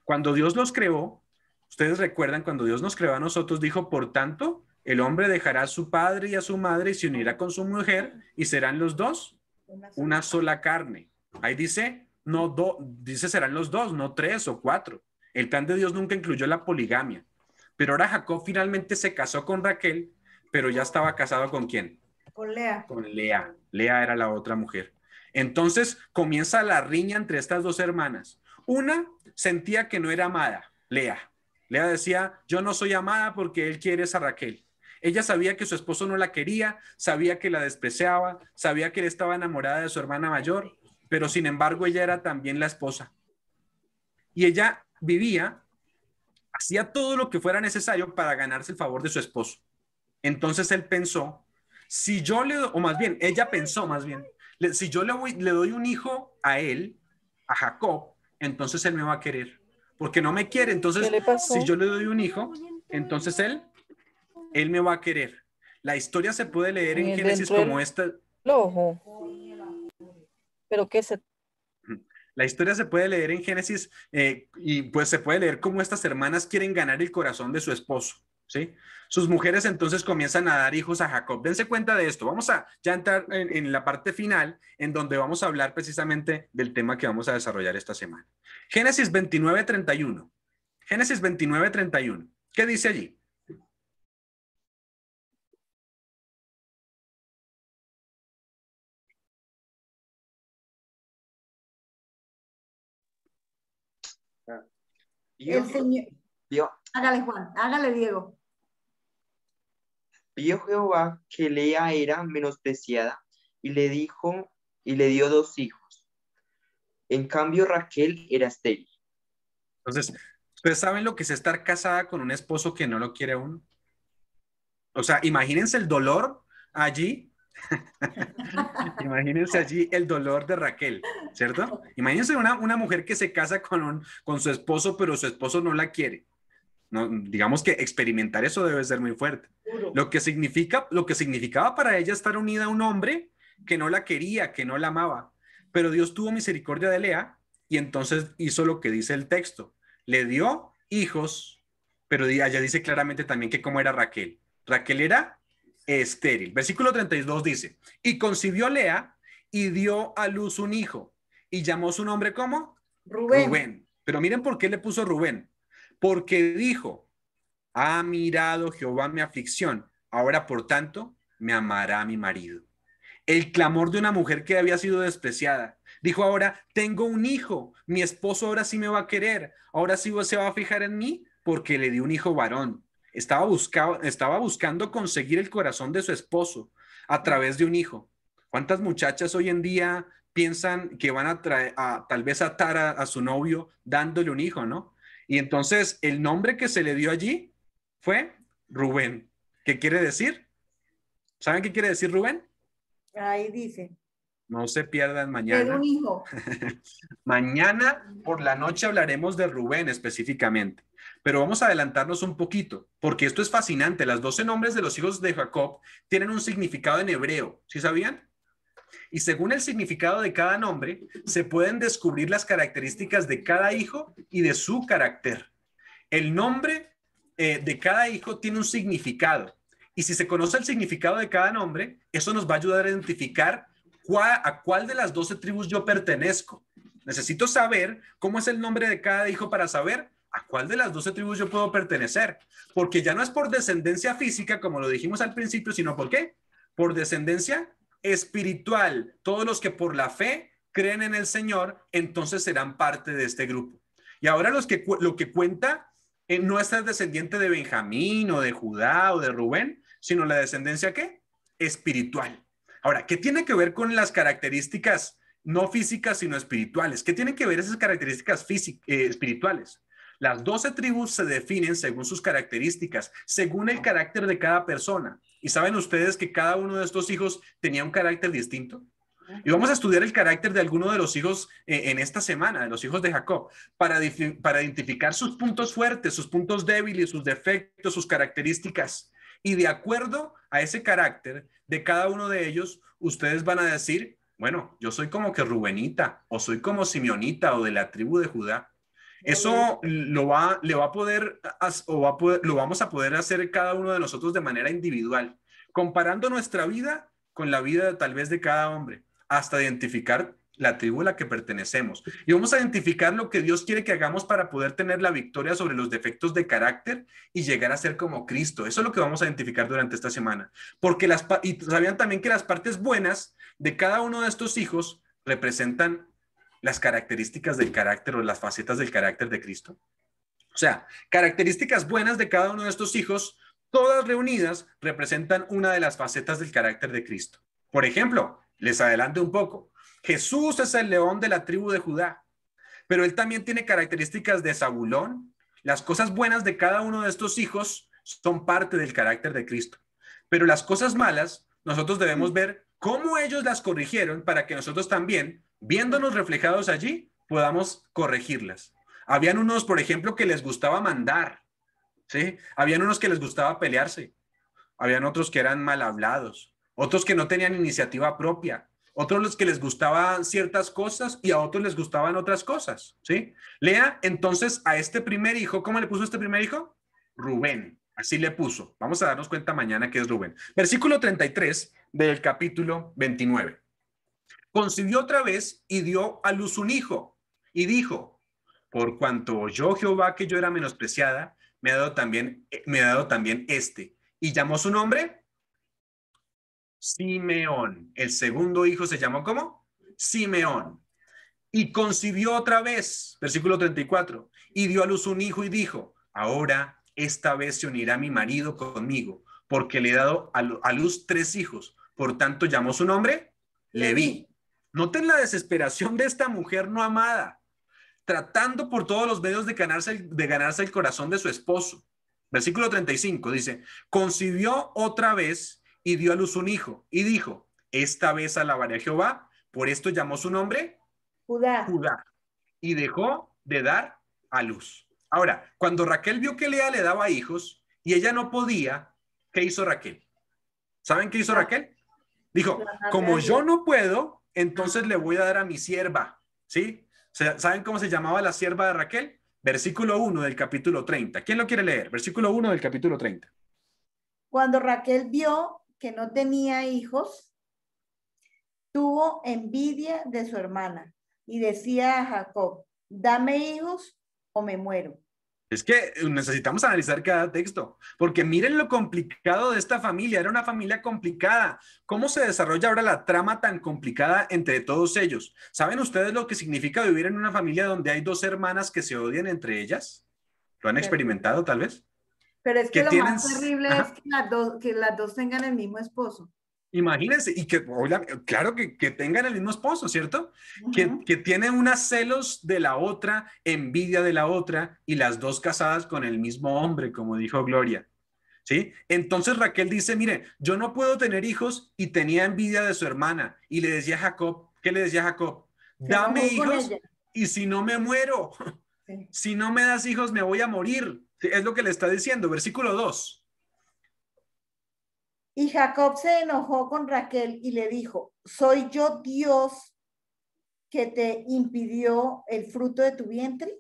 Cuando Dios los creó, ustedes recuerdan, cuando Dios nos creó a nosotros, dijo, por tanto, el hombre dejará a su padre y a su madre y se unirá con su mujer y serán los dos una sola carne. Ahí dice, dice serán los dos, no 3 o 4. El plan de Dios nunca incluyó la poligamia. Pero ahora Jacob finalmente se casó con Raquel, pero ya estaba casado ¿con quién? Con Lea. Con Lea. Lea era la otra mujer. Entonces comienza la riña entre estas dos hermanas. Una sentía que no era amada, Lea. Lea decía, yo no soy amada porque él quiere a Raquel. Ella sabía que su esposo no la quería, sabía que la despreciaba, sabía que él estaba enamorada de su hermana mayor, pero sin embargo ella era también la esposa. Y ella vivía, hacía todo lo que fuera necesario para ganarse el favor de su esposo. Entonces él pensó, si yo le doy, o más bien, ella pensó más bien, si yo le doy un hijo a él, a Jacob, entonces él me va a querer. Porque no me quiere, entonces si yo le doy un hijo, entonces él me va a querer. La historia se puede leer en Génesis como esta. Ojo. Pero qué se... La historia se puede leer en Génesis y pues se puede leer cómo estas hermanas quieren ganar el corazón de su esposo, ¿sí? Sus mujeres entonces comienzan a dar hijos a Jacob. Dense cuenta de esto. Vamos a ya entrar en la parte final en donde vamos a hablar precisamente del tema que vamos a desarrollar esta semana. Génesis 29:31. Génesis 29:31. ¿Qué dice allí? El Señor. Hágale, Juan, hágale, Diego. Vio Jehová que Lea era menospreciada y le dio 2 hijos. En cambio, Raquel era estéril. Entonces, ¿ustedes saben lo que es estar casada con un esposo que no lo quiere uno? O sea, imagínense el dolor allí. Imagínense allí el dolor de Raquel, ¿cierto? Imagínense una mujer que se casa con su esposo, pero su esposo no la quiere. No, digamos que experimentar eso debe ser muy fuerte. Lo que significaba para ella estar unida a un hombre que no la quería, que no la amaba. Pero Dios tuvo misericordia de Lea y entonces hizo lo que dice el texto. Le dio hijos, pero allá dice claramente también que cómo era Raquel. Raquel era estéril. Versículo 32 dice, y concibió Lea y dio a luz un hijo y llamó su nombre ¿cómo? Rubén. Pero miren por qué le puso Rubén. Porque dijo, ha mirado Jehová mi aflicción, ahora por tanto me amará mi marido. El clamor de una mujer que había sido despreciada. Dijo ahora, tengo un hijo, mi esposo ahora sí me va a querer, ahora sí se va a fijar en mí porque le di un hijo varón. Estaba buscando conseguir el corazón de su esposo a través de un hijo. ¿Cuántas muchachas hoy en día piensan que van a tal vez atar a su novio dándole un hijo, ¿no? Y entonces el nombre que se le dio allí fue Rubén. ¿Qué quiere decir? ¿Saben qué quiere decir Rubén? Ahí dice. No se pierdan mañana. Era un hijo. Mañana por la noche hablaremos de Rubén específicamente. Pero vamos a adelantarnos un poquito, porque esto es fascinante. Las 12 nombres de los hijos de Jacob tienen un significado en hebreo. ¿Sí sabían? Y según el significado de cada nombre, se pueden descubrir las características de cada hijo y de su carácter. El nombre de cada hijo tiene un significado. Y si se conoce el significado de cada nombre, eso nos va a ayudar a identificar a cuál de las 12 tribus yo pertenezco. Necesito saber cómo es el nombre de cada hijo para saber a cuál de las 12 tribus yo puedo pertenecer. Porque ya no es por descendencia física, como lo dijimos al principio, sino ¿por qué? Por descendencia espiritual. Todos los que por la fe creen en el Señor, entonces serán parte de este grupo. Y ahora lo que cuenta no es el descendiente de Benjamín o de Judá o de Rubén, sino la descendencia ¿qué? Espiritual. Ahora, ¿qué tiene que ver con las características no físicas, sino espirituales? ¿Qué tienen que ver esas características espirituales? Las 12 tribus se definen según sus características, según el carácter de cada persona. ¿Y saben ustedes que cada uno de estos hijos tenía un carácter distinto? Y vamos a estudiar el carácter de alguno de los hijos en esta semana, de los hijos de Jacob, para identificar sus puntos fuertes, sus puntos débiles, sus defectos, sus características. Y de acuerdo a ese carácter de cada uno de ellos, ustedes van a decir, bueno, yo soy como que Rubenita, o soy como Simeonita, o de la tribu de Judá. Eso lo vamos a poder hacer cada uno de nosotros de manera individual, comparando nuestra vida con la vida tal vez de cada hombre, hasta identificar la tribu a la que pertenecemos. Y vamos a identificar lo que Dios quiere que hagamos para poder tener la victoria sobre los defectos de carácter y llegar a ser como Cristo. Eso es lo que vamos a identificar durante esta semana. Porque y sabían también que las partes buenas de cada uno de estos hijos representan las características del carácter o las facetas del carácter de Cristo. O sea, características buenas de cada uno de estos hijos, todas reunidas, representan una de las facetas del carácter de Cristo. Por ejemplo, les adelanto un poco. Jesús es el león de la tribu de Judá, pero él también tiene características de Zabulón. Las cosas buenas de cada uno de estos hijos son parte del carácter de Cristo. Pero las cosas malas, nosotros debemos ver cómo ellos las corrigieron para que nosotros también, viéndonos reflejados allí, podamos corregirlas. Habían unos, por ejemplo, que les gustaba mandar, ¿sí? Habían unos que les gustaba pelearse. Habían otros que eran mal hablados. Otros que no tenían iniciativa propia, otros los que les gustaban ciertas cosas y a otros les gustaban otras cosas, ¿sí? Lea entonces a este primer hijo, ¿cómo le puso este primer hijo? Rubén, así le puso. Vamos a darnos cuenta mañana que es Rubén. Versículo 33 del capítulo 29. Concibió otra vez y dio a luz un hijo y dijo, por cuanto oyó Jehová que yo era menospreciada, me ha dado también este. Y llamó su nombre Simeón. El segundo hijo se llamó ¿cómo? Simeón. Y concibió otra vez, versículo 34, y dio a luz un hijo y dijo, ahora esta vez se unirá mi marido conmigo, porque le he dado a luz 3 hijos. Por tanto, llamó su nombre Leví. Noten la desesperación de esta mujer no amada, tratando por todos los medios de ganarse el corazón de su esposo. Versículo 35 dice, concibió otra vez y dio a luz un hijo, y dijo, esta vez alabaré a Jehová, por esto llamó su nombre Judá, y dejó de dar a luz. Ahora, cuando Raquel vio que Lea le daba hijos, y ella no podía, ¿qué hizo Raquel? ¿Saben qué hizo Raquel? Dijo, como yo no puedo, entonces le voy a dar a mi sierva, ¿sí? ¿Saben cómo se llamaba la sierva de Raquel? Versículo 1 del capítulo 30. ¿Quién lo quiere leer? Versículo 1 del capítulo 30. Cuando Raquel vio que no tenía hijos, tuvo envidia de su hermana y decía a Jacob, dame hijos o me muero. Es que necesitamos analizar cada texto, porque miren lo complicado de esta familia. Era una familia complicada. ¿Cómo se desarrolla ahora la trama tan complicada entre todos ellos? ¿Saben ustedes lo que significa vivir en una familia donde hay 2 hermanas que se odian entre ellas? ¿Lo han experimentado tal vez? Pero es que lo más terrible es que las dos tengan el mismo esposo. Imagínense, y que, claro que tengan el mismo esposo, ¿cierto? Que tienen unas celos de la otra, envidia de la otra, y las 2 casadas con el mismo hombre, como dijo Gloria, ¿sí? Entonces Raquel dice, mire, yo no puedo tener hijos, y tenía envidia de su hermana, y le decía a Jacob, ¿qué le decía a Jacob? Dame hijos, y si no me muero, sí. Si no me das hijos, me voy a morir. Es lo que le está diciendo, versículo 2. Y Jacob se enojó con Raquel y le dijo, ¿soy yo Dios que te impidió el fruto de tu vientre?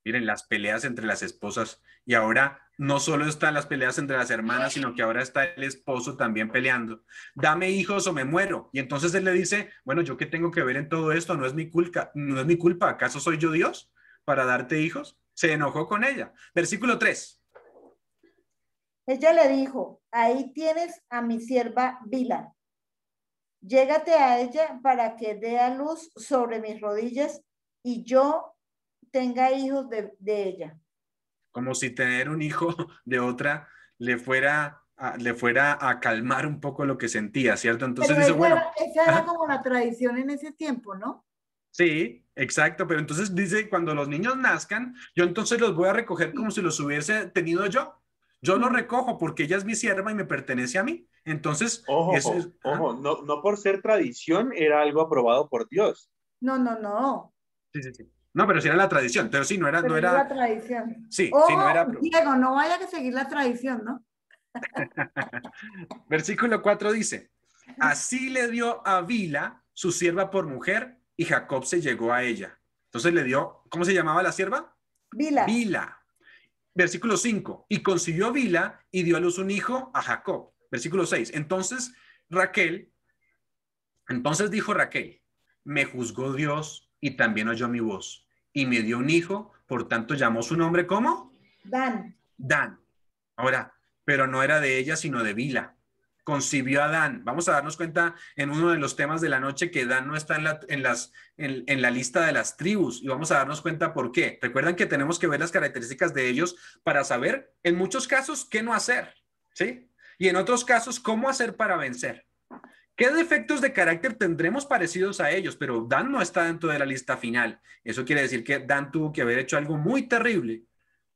Miren las peleas entre las esposas. Y ahora no solo están las peleas entre las hermanas, sino que ahora está el esposo también peleando. Dame hijos o me muero. Y entonces él le dice, bueno, ¿yo qué tengo que ver en todo esto? No es mi culpa, no es mi culpa. ¿Acaso soy yo Dios para darte hijos? Se enojó con ella. Versículo 3. Ella le dijo, ahí tienes a mi sierva Bila. Llégate a ella para que dé a luz sobre mis rodillas y yo tenga hijos de ella. Como si tener un hijo de otra le fuera a calmar un poco lo que sentía, ¿cierto? Entonces Pero dice, bueno, esa era como la tradición en ese tiempo, ¿no? sí, exacto, pero entonces dice, cuando los niños nazcan, yo entonces los voy a recoger como si los hubiese tenido yo. Yo los recojo porque ella es mi sierva y me pertenece a mí. Entonces, Ojo, no por ser tradición era algo aprobado por Dios. No. Sí, sí, sí. No, pero sí era la tradición, pero sí, no era. La tradición. Sí, Ojo, sí, no era. Diego, no vaya a seguir la tradición, ¿no? Versículo 4 dice, así le dio a Bila su sierva por mujer y Jacob se llegó a ella. Entonces le dio, ¿cómo se llamaba la sierva? Bila. Bila. Versículo 5, y concibió Bila y dio a luz un hijo a Jacob. Versículo 6, entonces dijo Raquel, me juzgó Dios y también oyó mi voz y me dio un hijo, por tanto llamó su nombre ¿cómo? Dan. Ahora, pero no era de ella, sino de Bila. Concibió a Dan. Vamos a darnos cuenta en uno de los temas de la noche que Dan no está en la lista de las tribus y vamos a darnos cuenta por qué. Recuerdan que tenemos que ver las características de ellos para saber, en muchos casos, qué no hacer, ¿sí? Y en otros casos, cómo hacer para vencer. ¿Qué defectos de carácter tendremos parecidos a ellos? Pero Dan no está dentro de la lista final. Eso quiere decir que Dan tuvo que haber hecho algo muy terrible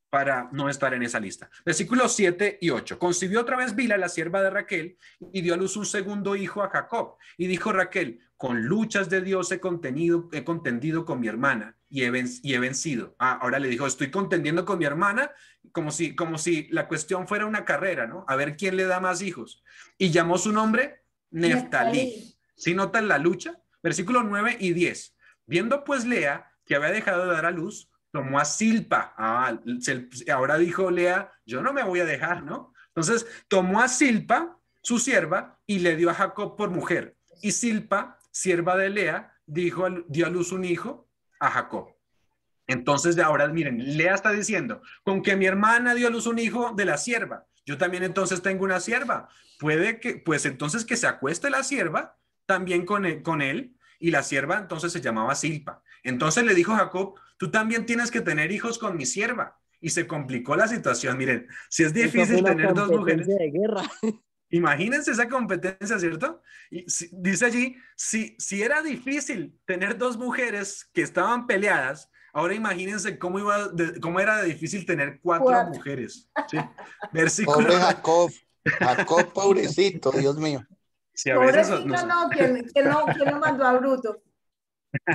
para no estar en esa lista. Versículos 7 y 8. Concibió otra vez Bila, la sierva de Raquel, y dio a luz un segundo hijo a Jacob. Y dijo Raquel, con luchas de Dios he contendido con mi hermana y he vencido. Ahora le dijo, estoy contendiendo con mi hermana, como si la cuestión fuera una carrera, ¿no? A ver quién le da más hijos. Y llamó su nombre Neftalí. ¿Sí notan la lucha? Versículos 9 y 10. Viendo pues Lea que había dejado de dar a luz, tomó a Silpa. Ahora dijo Lea, yo no me voy a dejar, ¿no? Entonces tomó a Silpa, su sierva, y le dio a Jacob por mujer. Y Silpa, sierva de Lea, dio a luz un hijo a Jacob. Entonces, ahora miren, Lea está diciendo, con que mi hermana dio a luz un hijo de la sierva, yo también entonces tengo una sierva. Puede que, pues entonces que se acueste la sierva también con él y la sierva entonces se llamaba Silpa. Entonces le dijo Jacob, tú también tienes que tener hijos con mi sierva. Y se complicó la situación. Miren, si es difícil tener dos mujeres. De guerra. Imagínense esa competencia, ¿cierto? Y dice allí, si era difícil tener dos mujeres que estaban peleadas, ahora imagínense cómo era de difícil tener cuatro mujeres. ¿Sí? Versículo. Pobre Jacob, pobrecito, Dios mío. Sí, a veces ¿Quién lo mandó a Bruto?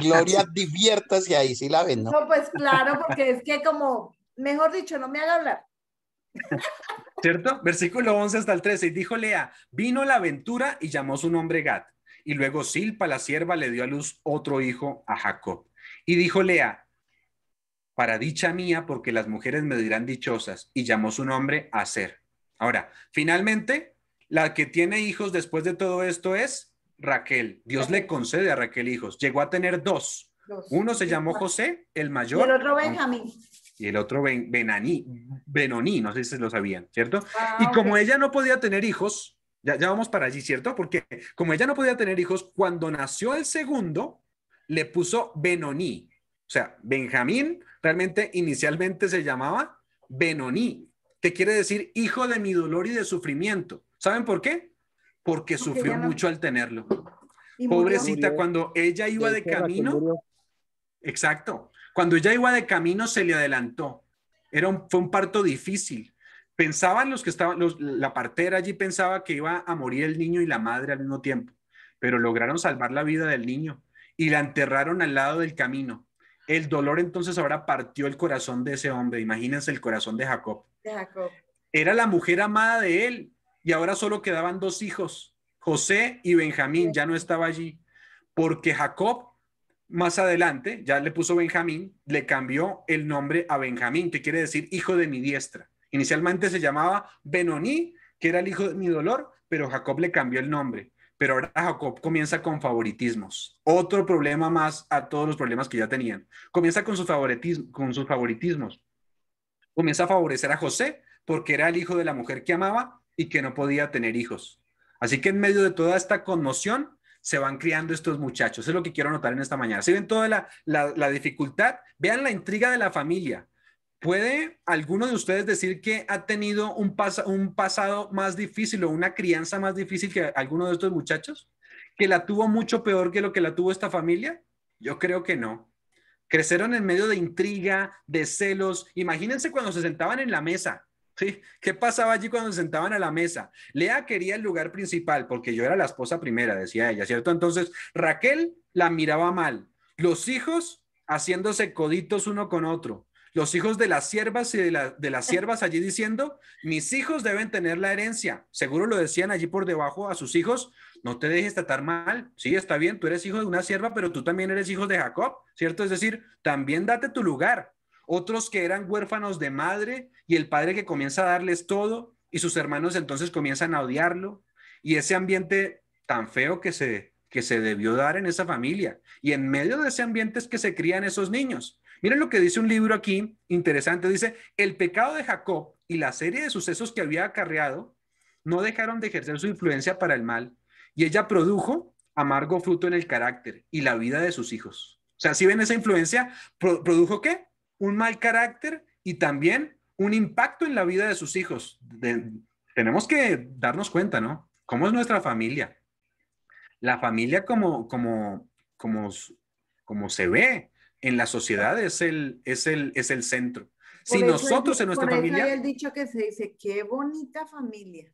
Gloria, diviértase ahí, sí la ven, ¿no? No, pues claro, porque es que como, mejor dicho, no me haga hablar. ¿Cierto? Versículo 11 hasta el 13. Y dijo Lea, vino la aventura y llamó su nombre Gad. Y luego Silpa, la sierva, le dio a luz otro hijo a Jacob. Y dijo Lea, para dicha mía, porque las mujeres me dirán dichosas. Y llamó su nombre Aser. Ahora, finalmente, la que tiene hijos después de todo esto es Raquel. Dios le concede a Raquel hijos. Llegó a tener dos. Uno se llamó José, el mayor. Y el otro Benjamín. Y el otro Benoni, no sé si lo sabían, ¿cierto? Y como ella no podía tener hijos, ya vamos para allí, ¿cierto? Porque como ella no podía tener hijos, cuando nació el segundo, le puso Benoni. O sea, Benjamín realmente inicialmente se llamaba Benoni, que quiere decir hijo de mi dolor y de sufrimiento. ¿Saben por qué? Porque sufrió mucho al tenerlo. Pobrecita, murió. Cuando ella iba de camino, exacto, cuando ella iba de camino se le adelantó. Fue un parto difícil. Pensaban los que estaban, la partera allí pensaba que iba a morir el niño y la madre al mismo tiempo, pero lograron salvar la vida del niño y la enterraron al lado del camino. El dolor entonces ahora partió el corazón de ese hombre. Imagínense el corazón de Jacob. Era la mujer amada de él y ahora solo quedaban dos hijos, José y Benjamín. Ya no estaba allí porque Jacob más adelante ya le puso Benjamín, le cambió el nombre a Benjamín, que quiere decir hijo de mi diestra. Inicialmente se llamaba Benoní, que era el hijo de mi dolor, pero Jacob le cambió el nombre. Pero ahora Jacob comienza con favoritismos. Otro problema más a todos los problemas que ya tenían. Comienza con sus favoritismos. Comienza a favorecer a José porque era el hijo de la mujer que amaba y que no podía tener hijos. Así que en medio de toda esta conmoción se van criando estos muchachos. Eso es lo que quiero notar en esta mañana. Si ven toda la dificultad, vean la intriga de la familia. ¿Puede alguno de ustedes decir que ha tenido un pasado más difícil o una crianza más difícil que alguno de estos muchachos? ¿Que la tuvo mucho peor que lo que la tuvo esta familia? Yo creo que no. Crecieron en medio de intriga, de celos. Imagínense cuando se sentaban en la mesa. ¿Sí? ¿Qué pasaba allí cuando se sentaban a la mesa? Lea quería el lugar principal porque yo era la esposa primera, decía ella, ¿cierto? Entonces Raquel la miraba mal. Los hijos haciéndose coditos uno con otro. Los hijos de las siervas y de las siervas allí diciendo, mis hijos deben tener la herencia. Seguro lo decían allí por debajo a sus hijos, no te dejes tratar mal. Sí, está bien, tú eres hijo de una sierva, pero tú también eres hijo de Jacob, ¿cierto? Es decir, también date tu lugar. Otros que eran huérfanos de madre y el padre que comienza a darles todo y sus hermanos entonces comienzan a odiarlo. Y ese ambiente tan feo que se debió dar en esa familia. Y en medio de ese ambiente es que se crían esos niños. Miren lo que dice un libro aquí interesante. Dice, el pecado de Jacob y la serie de sucesos que había acarreado no dejaron de ejercer su influencia para el mal. Y ella produjo amargo fruto en el carácter y la vida de sus hijos. O sea, si ven esa influencia, ¿produjo qué? Un mal carácter y también un impacto en la vida de sus hijos. Tenemos que darnos cuenta, ¿no? ¿Cómo es nuestra familia? La familia como se ve en la sociedad es el centro. Si nosotros en nuestra familia... Por eso hay el dicho que se dice, qué bonita familia.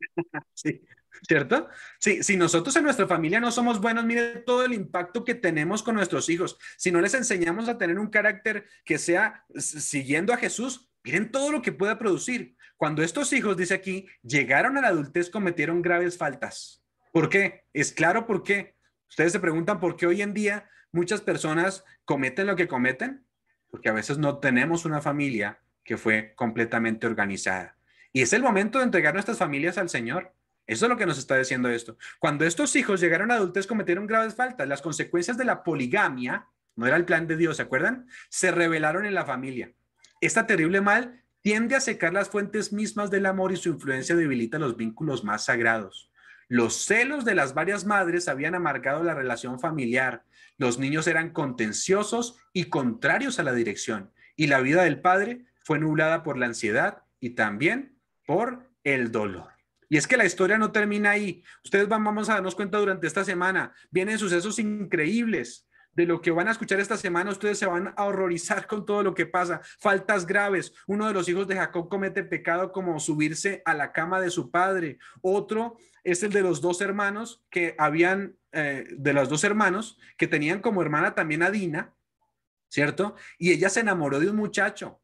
Sí, ¿cierto? Sí, si nosotros en nuestra familia no somos buenos, mire todo el impacto que tenemos con nuestros hijos. Si no les enseñamos a tener un carácter que sea siguiendo a Jesús, miren todo lo que pueda producir. Cuando estos hijos, dice aquí, llegaron a la adultez, cometieron graves faltas. ¿Por qué? Es claro por qué. Ustedes se preguntan por qué hoy en día muchas personas cometen lo que cometen, porque a veces no tenemos una familia que fue completamente organizada. Y es el momento de entregar nuestras familias al Señor. Eso es lo que nos está diciendo esto. Cuando estos hijos llegaron a adultez, cometieron graves faltas. Las consecuencias de la poligamia, no era el plan de Dios, ¿se acuerdan? Se revelaron en la familia. Esta terrible mal tiende a secar las fuentes mismas del amor y su influencia debilita los vínculos más sagrados. Los celos de las varias madres habían amargado la relación familiar. Los niños eran contenciosos y contrarios a la dirección. Y la vida del padre fue nublada por la ansiedad y también por el dolor. Y es que la historia no termina ahí. Ustedes vamos a darnos cuenta durante esta semana. Vienen sucesos increíbles. De lo que van a escuchar esta semana, ustedes se van a horrorizar con todo lo que pasa. Faltas graves. Uno de los hijos de Jacob comete pecado como subirse a la cama de su padre. Otro es el de los dos hermanos que tenían como hermana también a Dina, ¿cierto? Y ella se enamoró de un muchacho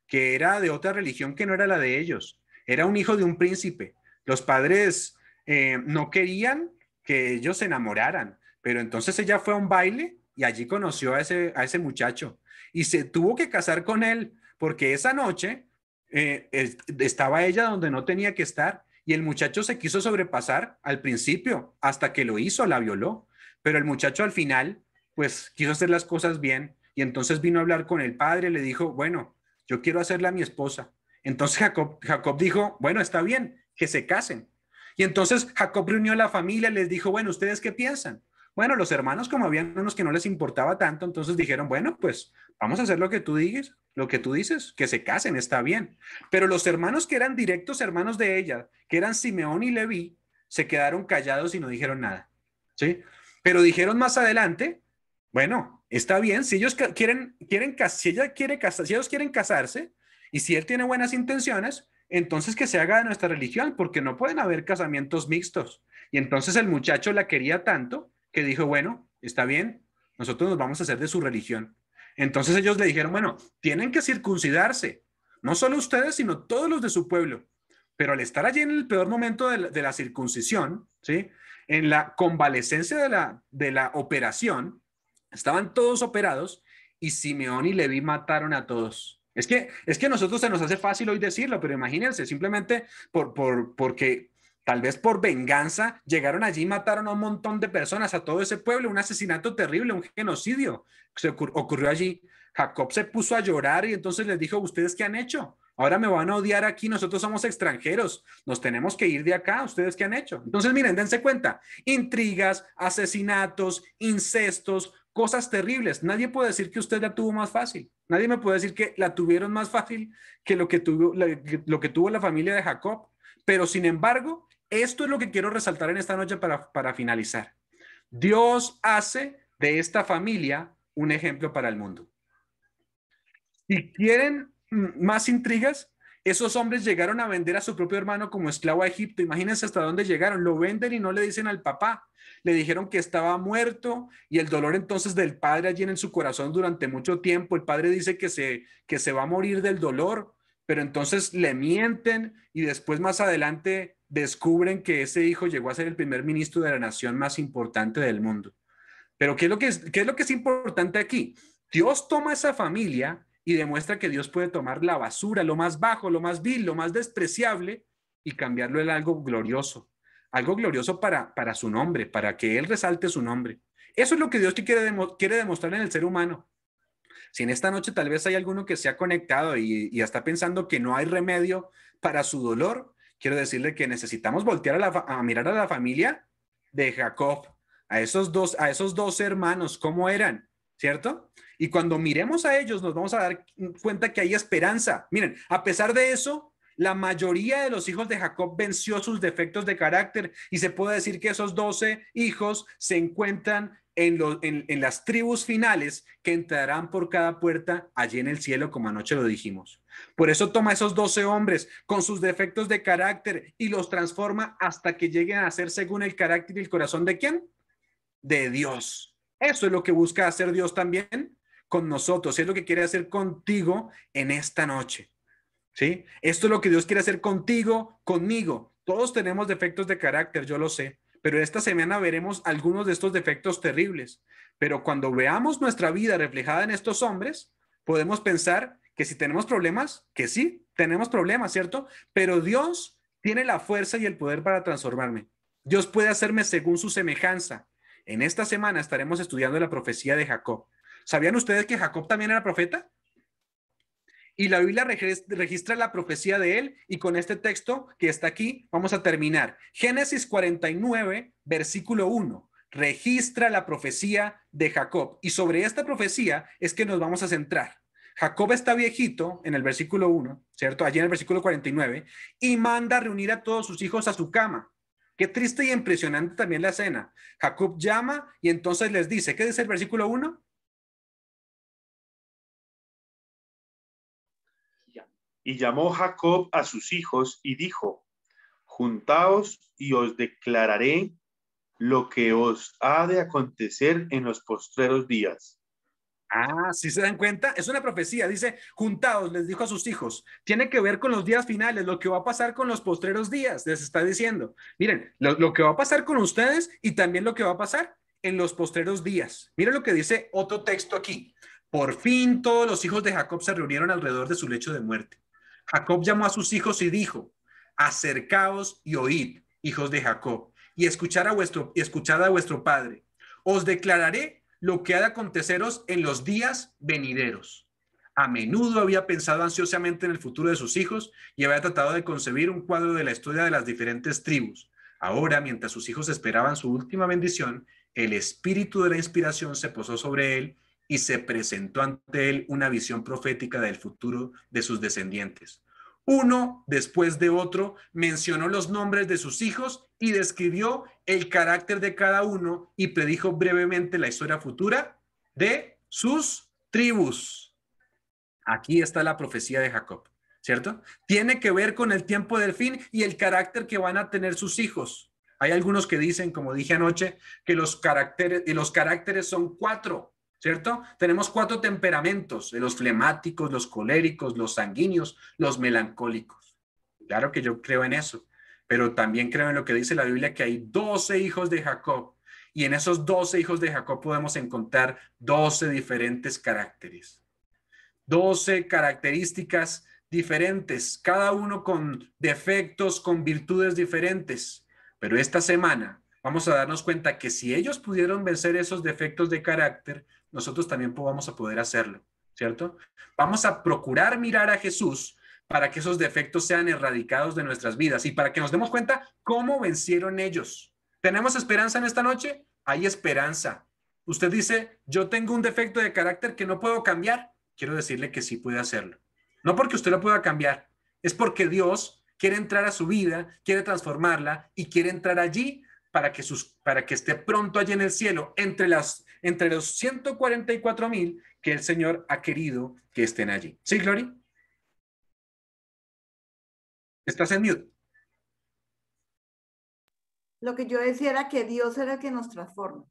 que era de otra religión que no era la de ellos. Era un hijo de un príncipe. Los padres no querían que ellos se enamoraran, pero entonces ella fue a un baile y allí conoció a ese muchacho y se tuvo que casar con él porque esa noche estaba ella donde no tenía que estar y el muchacho se quiso sobrepasar al principio hasta que lo hizo, la violó, pero el muchacho al final pues quiso hacer las cosas bien y entonces vino a hablar con el padre, le dijo, bueno, yo quiero hacerla mi esposa. Entonces Jacob dijo, bueno, está bien, que se casen. Y entonces Jacob reunió a la familia, les dijo, bueno, ¿ustedes qué piensan? Bueno, los hermanos, como habían unos que no les importaba tanto, entonces dijeron, bueno, pues vamos a hacer lo que tú dices, que se casen, está bien. Pero los hermanos que eran directos hermanos de ella, que eran Simeón y Leví, se quedaron callados y no dijeron nada, ¿sí? Pero dijeron más adelante, bueno, está bien, si ellos si ellos quieren casarse y si él tiene buenas intenciones, entonces que se haga de nuestra religión, porque no pueden haber casamientos mixtos. Y entonces el muchacho la quería tanto que dijo, bueno, está bien, nosotros nos vamos a hacer de su religión. Entonces ellos le dijeron, bueno, tienen que circuncidarse, no solo ustedes, sino todos los de su pueblo. Pero al estar allí en el peor momento de la circuncisión, ¿sí? En la convalecencia de la operación, estaban todos operados y Simeón y Leví mataron a todos. Es que a nosotros se nos hace fácil hoy decirlo, pero imagínense, simplemente porque tal vez por venganza llegaron allí y mataron a un montón de personas, a todo ese pueblo, un asesinato terrible, un genocidio ocurrió allí. Jacob se puso a llorar y entonces les dijo, ¿ustedes qué han hecho? Ahora me van a odiar aquí, nosotros somos extranjeros, nos tenemos que ir de acá, ¿ustedes qué han hecho? Entonces miren, dense cuenta, intrigas, asesinatos, incestos, cosas terribles. Nadie puede decir que usted la tuvo más fácil. Nadie me puede decir que la tuvieron más fácil que lo que tuvo la familia de Jacob. Pero sin embargo, esto es lo que quiero resaltar en esta noche para finalizar. Dios hace de esta familia un ejemplo para el mundo. Si quieren más intrigas, esos hombres llegaron a vender a su propio hermano como esclavo a Egipto. Imagínense hasta dónde llegaron. Lo venden y no le dicen al papá. Le dijeron que estaba muerto y el dolor entonces del padre allí en su corazón durante mucho tiempo. El padre dice que se va a morir del dolor, pero entonces le mienten y después más adelante descubren que ese hijo llegó a ser el primer ministro de la nación más importante del mundo. Pero ¿qué es lo que es importante aquí? Dios toma esa familia y demuestra que Dios puede tomar la basura, lo más bajo, lo más vil, lo más despreciable y cambiarlo en algo glorioso para su nombre, para que Él resalte su nombre. Eso es lo que Dios quiere demostrar en el ser humano. Si en esta noche tal vez hay alguno que se ha conectado y está pensando que no hay remedio para su dolor, quiero decirle que necesitamos voltear a mirar a la familia de Jacob, a esos dos hermanos, cómo eran, ¿cierto? Y cuando miremos a ellos nos vamos a dar cuenta que hay esperanza. Miren, a pesar de eso, la mayoría de los hijos de Jacob venció sus defectos de carácter y se puede decir que esos 12 hijos se encuentran en las tribus finales que entrarán por cada puerta allí en el cielo, como anoche lo dijimos. Por eso toma esos 12 hombres con sus defectos de carácter y los transforma hasta que lleguen a ser según el carácter y el corazón ¿de quién? De Dios. Eso es lo que busca hacer Dios también con nosotros, es lo que quiere hacer contigo en esta noche. ¿Sí? Esto es lo que Dios quiere hacer contigo, conmigo. Todos tenemos defectos de carácter, yo lo sé, pero esta semana veremos algunos de estos defectos terribles. Pero cuando veamos nuestra vida reflejada en estos hombres, podemos pensar que si tenemos problemas, que sí, tenemos problemas, ¿cierto? Pero Dios tiene la fuerza y el poder para transformarme. Dios puede hacerme según su semejanza. En esta semana estaremos estudiando la profecía de Jacob. ¿Sabían ustedes que Jacob también era profeta? Y la Biblia registra la profecía de él, y con este texto que está aquí vamos a terminar. Génesis 49, versículo 1, registra la profecía de Jacob, y sobre esta profecía es que nos vamos a centrar. Jacob está viejito en el versículo 1, ¿cierto? Allí en el versículo 49, y manda a reunir a todos sus hijos a su cama. Qué triste y impresionante también la escena. Jacob llama y entonces les dice, ¿qué dice el versículo 1? Y llamó Jacob a sus hijos y dijo, juntaos y os declararé lo que os ha de acontecer en los postreros días. Ah, ¿sí se dan cuenta? Es una profecía, dice, juntaos, les dijo a sus hijos. Tiene que ver con los días finales, lo que va a pasar con los postreros días, les está diciendo. Miren, lo que va a pasar con ustedes y también lo que va a pasar en los postreros días. Miren lo que dice otro texto aquí. Por fin todos los hijos de Jacob se reunieron alrededor de su lecho de muerte. Jacob llamó a sus hijos y dijo, acercaos y oíd, hijos de Jacob, y escuchad a vuestro padre. Os declararé lo que ha de aconteceros en los días venideros. A menudo había pensado ansiosamente en el futuro de sus hijos y había tratado de concebir un cuadro de la historia de las diferentes tribus. Ahora, mientras sus hijos esperaban su última bendición, el espíritu de la inspiración se posó sobre él y se presentó ante él una visión profética del futuro de sus descendientes. Uno después de otro mencionó los nombres de sus hijos y describió el carácter de cada uno y predijo brevemente la historia futura de sus tribus. Aquí está la profecía de Jacob, ¿cierto? Tiene que ver con el tiempo del fin y el carácter que van a tener sus hijos. Hay algunos que dicen, como dije anoche, que los caracteres son 4. ¿Cierto? Tenemos 4 temperamentos, los flemáticos, los coléricos, los sanguíneos, los melancólicos. Claro que yo creo en eso, pero también creo en lo que dice la Biblia, que hay 12 hijos de Jacob, y en esos 12 hijos de Jacob podemos encontrar 12 diferentes caracteres. 12 características diferentes, cada uno con defectos, con virtudes diferentes. Pero esta semana vamos a darnos cuenta que si ellos pudieron vencer esos defectos de carácter, nosotros también vamos a poder hacerlo, ¿cierto? Vamos a procurar mirar a Jesús para que esos defectos sean erradicados de nuestras vidas y para que nos demos cuenta cómo vencieron ellos. ¿Tenemos esperanza en esta noche? Hay esperanza. Usted dice, yo tengo un defecto de carácter que no puedo cambiar. Quiero decirle que sí puede hacerlo. No porque usted lo pueda cambiar, es porque Dios quiere entrar a su vida, quiere transformarla y quiere entrar allí para que esté pronto allí en el cielo entre los 144,000 que el Señor ha querido que estén allí. ¿Sí, Glory? ¿Estás en mute? Lo que yo decía era que Dios era el que nos transforma.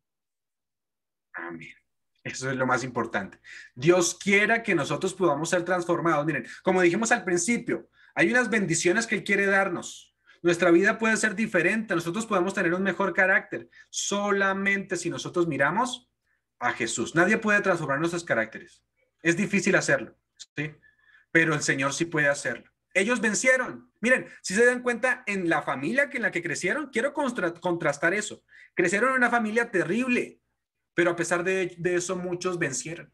Amén. Eso es lo más importante. Dios quiera que nosotros podamos ser transformados. Miren, como dijimos al principio, hay unas bendiciones que Él quiere darnos. Nuestra vida puede ser diferente. Nosotros podemos tener un mejor carácter solamente si nosotros miramos a Jesús. Nadie puede transformar nuestros caracteres. Es difícil hacerlo, ¿sí? Pero el Señor sí puede hacerlo. Ellos vencieron. Miren, si se dan cuenta, en la familia en la que crecieron, quiero contrastar eso. Crecieron en una familia terrible. Pero a pesar de eso, muchos vencieron.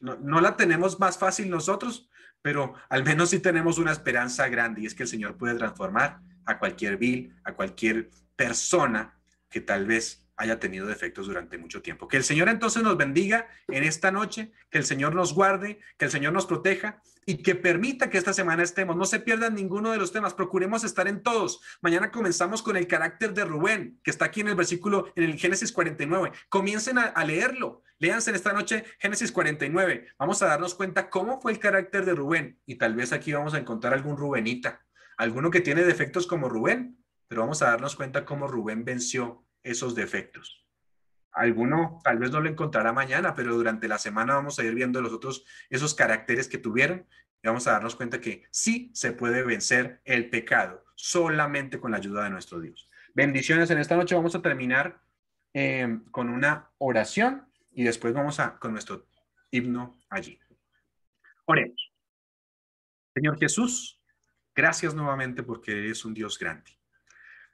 No la tenemos más fácil nosotros, pero al menos sí tenemos una esperanza grande y es que el Señor puede transformar a cualquier a cualquier persona que tal vez haya tenido defectos durante mucho tiempo. Que el Señor entonces nos bendiga en esta noche, que el Señor nos guarde, que el Señor nos proteja y que permita que esta semana estemos. No se pierdan ninguno de los temas, procuremos estar en todos. Mañana comenzamos con el carácter de Rubén, que está aquí en el versículo, en el Génesis 49. Comiencen a leerlo. Léanse en esta noche Génesis 49. Vamos a darnos cuenta cómo fue el carácter de Rubén y tal vez aquí vamos a encontrar algún Rubenita, alguno que tiene defectos como Rubén, pero vamos a darnos cuenta cómo Rubén venció esos defectos. Alguno tal vez no lo encontrará mañana, pero durante la semana vamos a ir viendo los otros, esos caracteres que tuvieron y vamos a darnos cuenta que sí se puede vencer el pecado solamente con la ayuda de nuestro Dios. Bendiciones en esta noche. Vamos a terminar con una oración y después vamos con nuestro himno allí. Oremos. Señor Jesús, gracias nuevamente porque eres un Dios grande.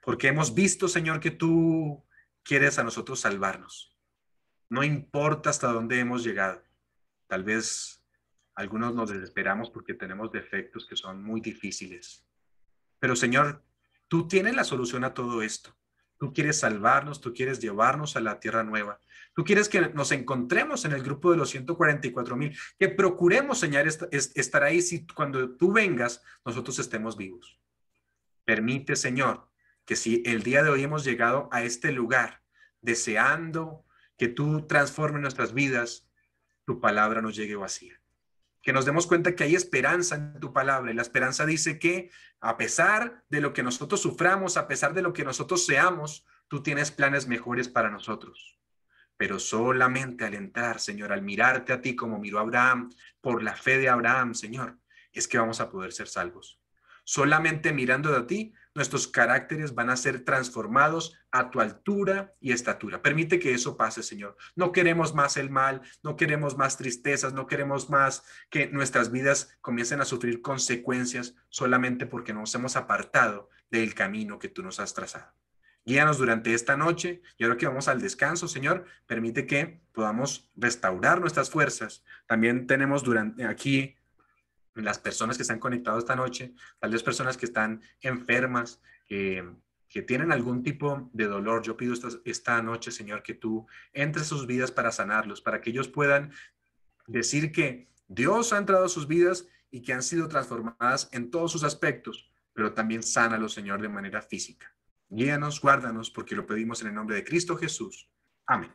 Porque hemos visto, Señor, que tú quieres a nosotros salvarnos. No importa hasta dónde hemos llegado. Tal vez algunos nos desesperamos porque tenemos defectos que son muy difíciles. Pero, Señor, tú tienes la solución a todo esto. Tú quieres salvarnos, tú quieres llevarnos a la tierra nueva. Tú quieres que nos encontremos en el grupo de los 144,000, que procuremos, Señor, estar ahí si cuando tú vengas, nosotros estemos vivos. Permite, Señor, que si el día de hoy hemos llegado a este lugar deseando que tú transformes nuestras vidas, tu palabra nos llegue vacía. Que nos demos cuenta que hay esperanza en tu palabra y la esperanza dice que a pesar de lo que nosotros suframos, a pesar de lo que nosotros seamos, tú tienes planes mejores para nosotros. Pero solamente al entrar, Señor, al mirarte a ti como miró Abraham, por la fe de Abraham, Señor, es que vamos a poder ser salvos. Solamente mirando a ti, nuestros caracteres van a ser transformados a tu altura y estatura. Permite que eso pase, Señor. No queremos más el mal, no queremos más tristezas, no queremos más que nuestras vidas comiencen a sufrir consecuencias solamente porque nos hemos apartado del camino que tú nos has trazado. Guíanos durante esta noche y ahora que vamos al descanso, Señor, permite que podamos restaurar nuestras fuerzas. También tenemos aquí las personas que están conectadas esta noche, tal vez personas que están enfermas, que tienen algún tipo de dolor. Yo pido esta noche, Señor, que tú entres a sus vidas para sanarlos, para que ellos puedan decir que Dios ha entrado a sus vidas y que han sido transformadas en todos sus aspectos, pero también sánalos, Señor, de manera física. Guíanos, guárdanos, porque lo pedimos en el nombre de Cristo Jesús. Amén.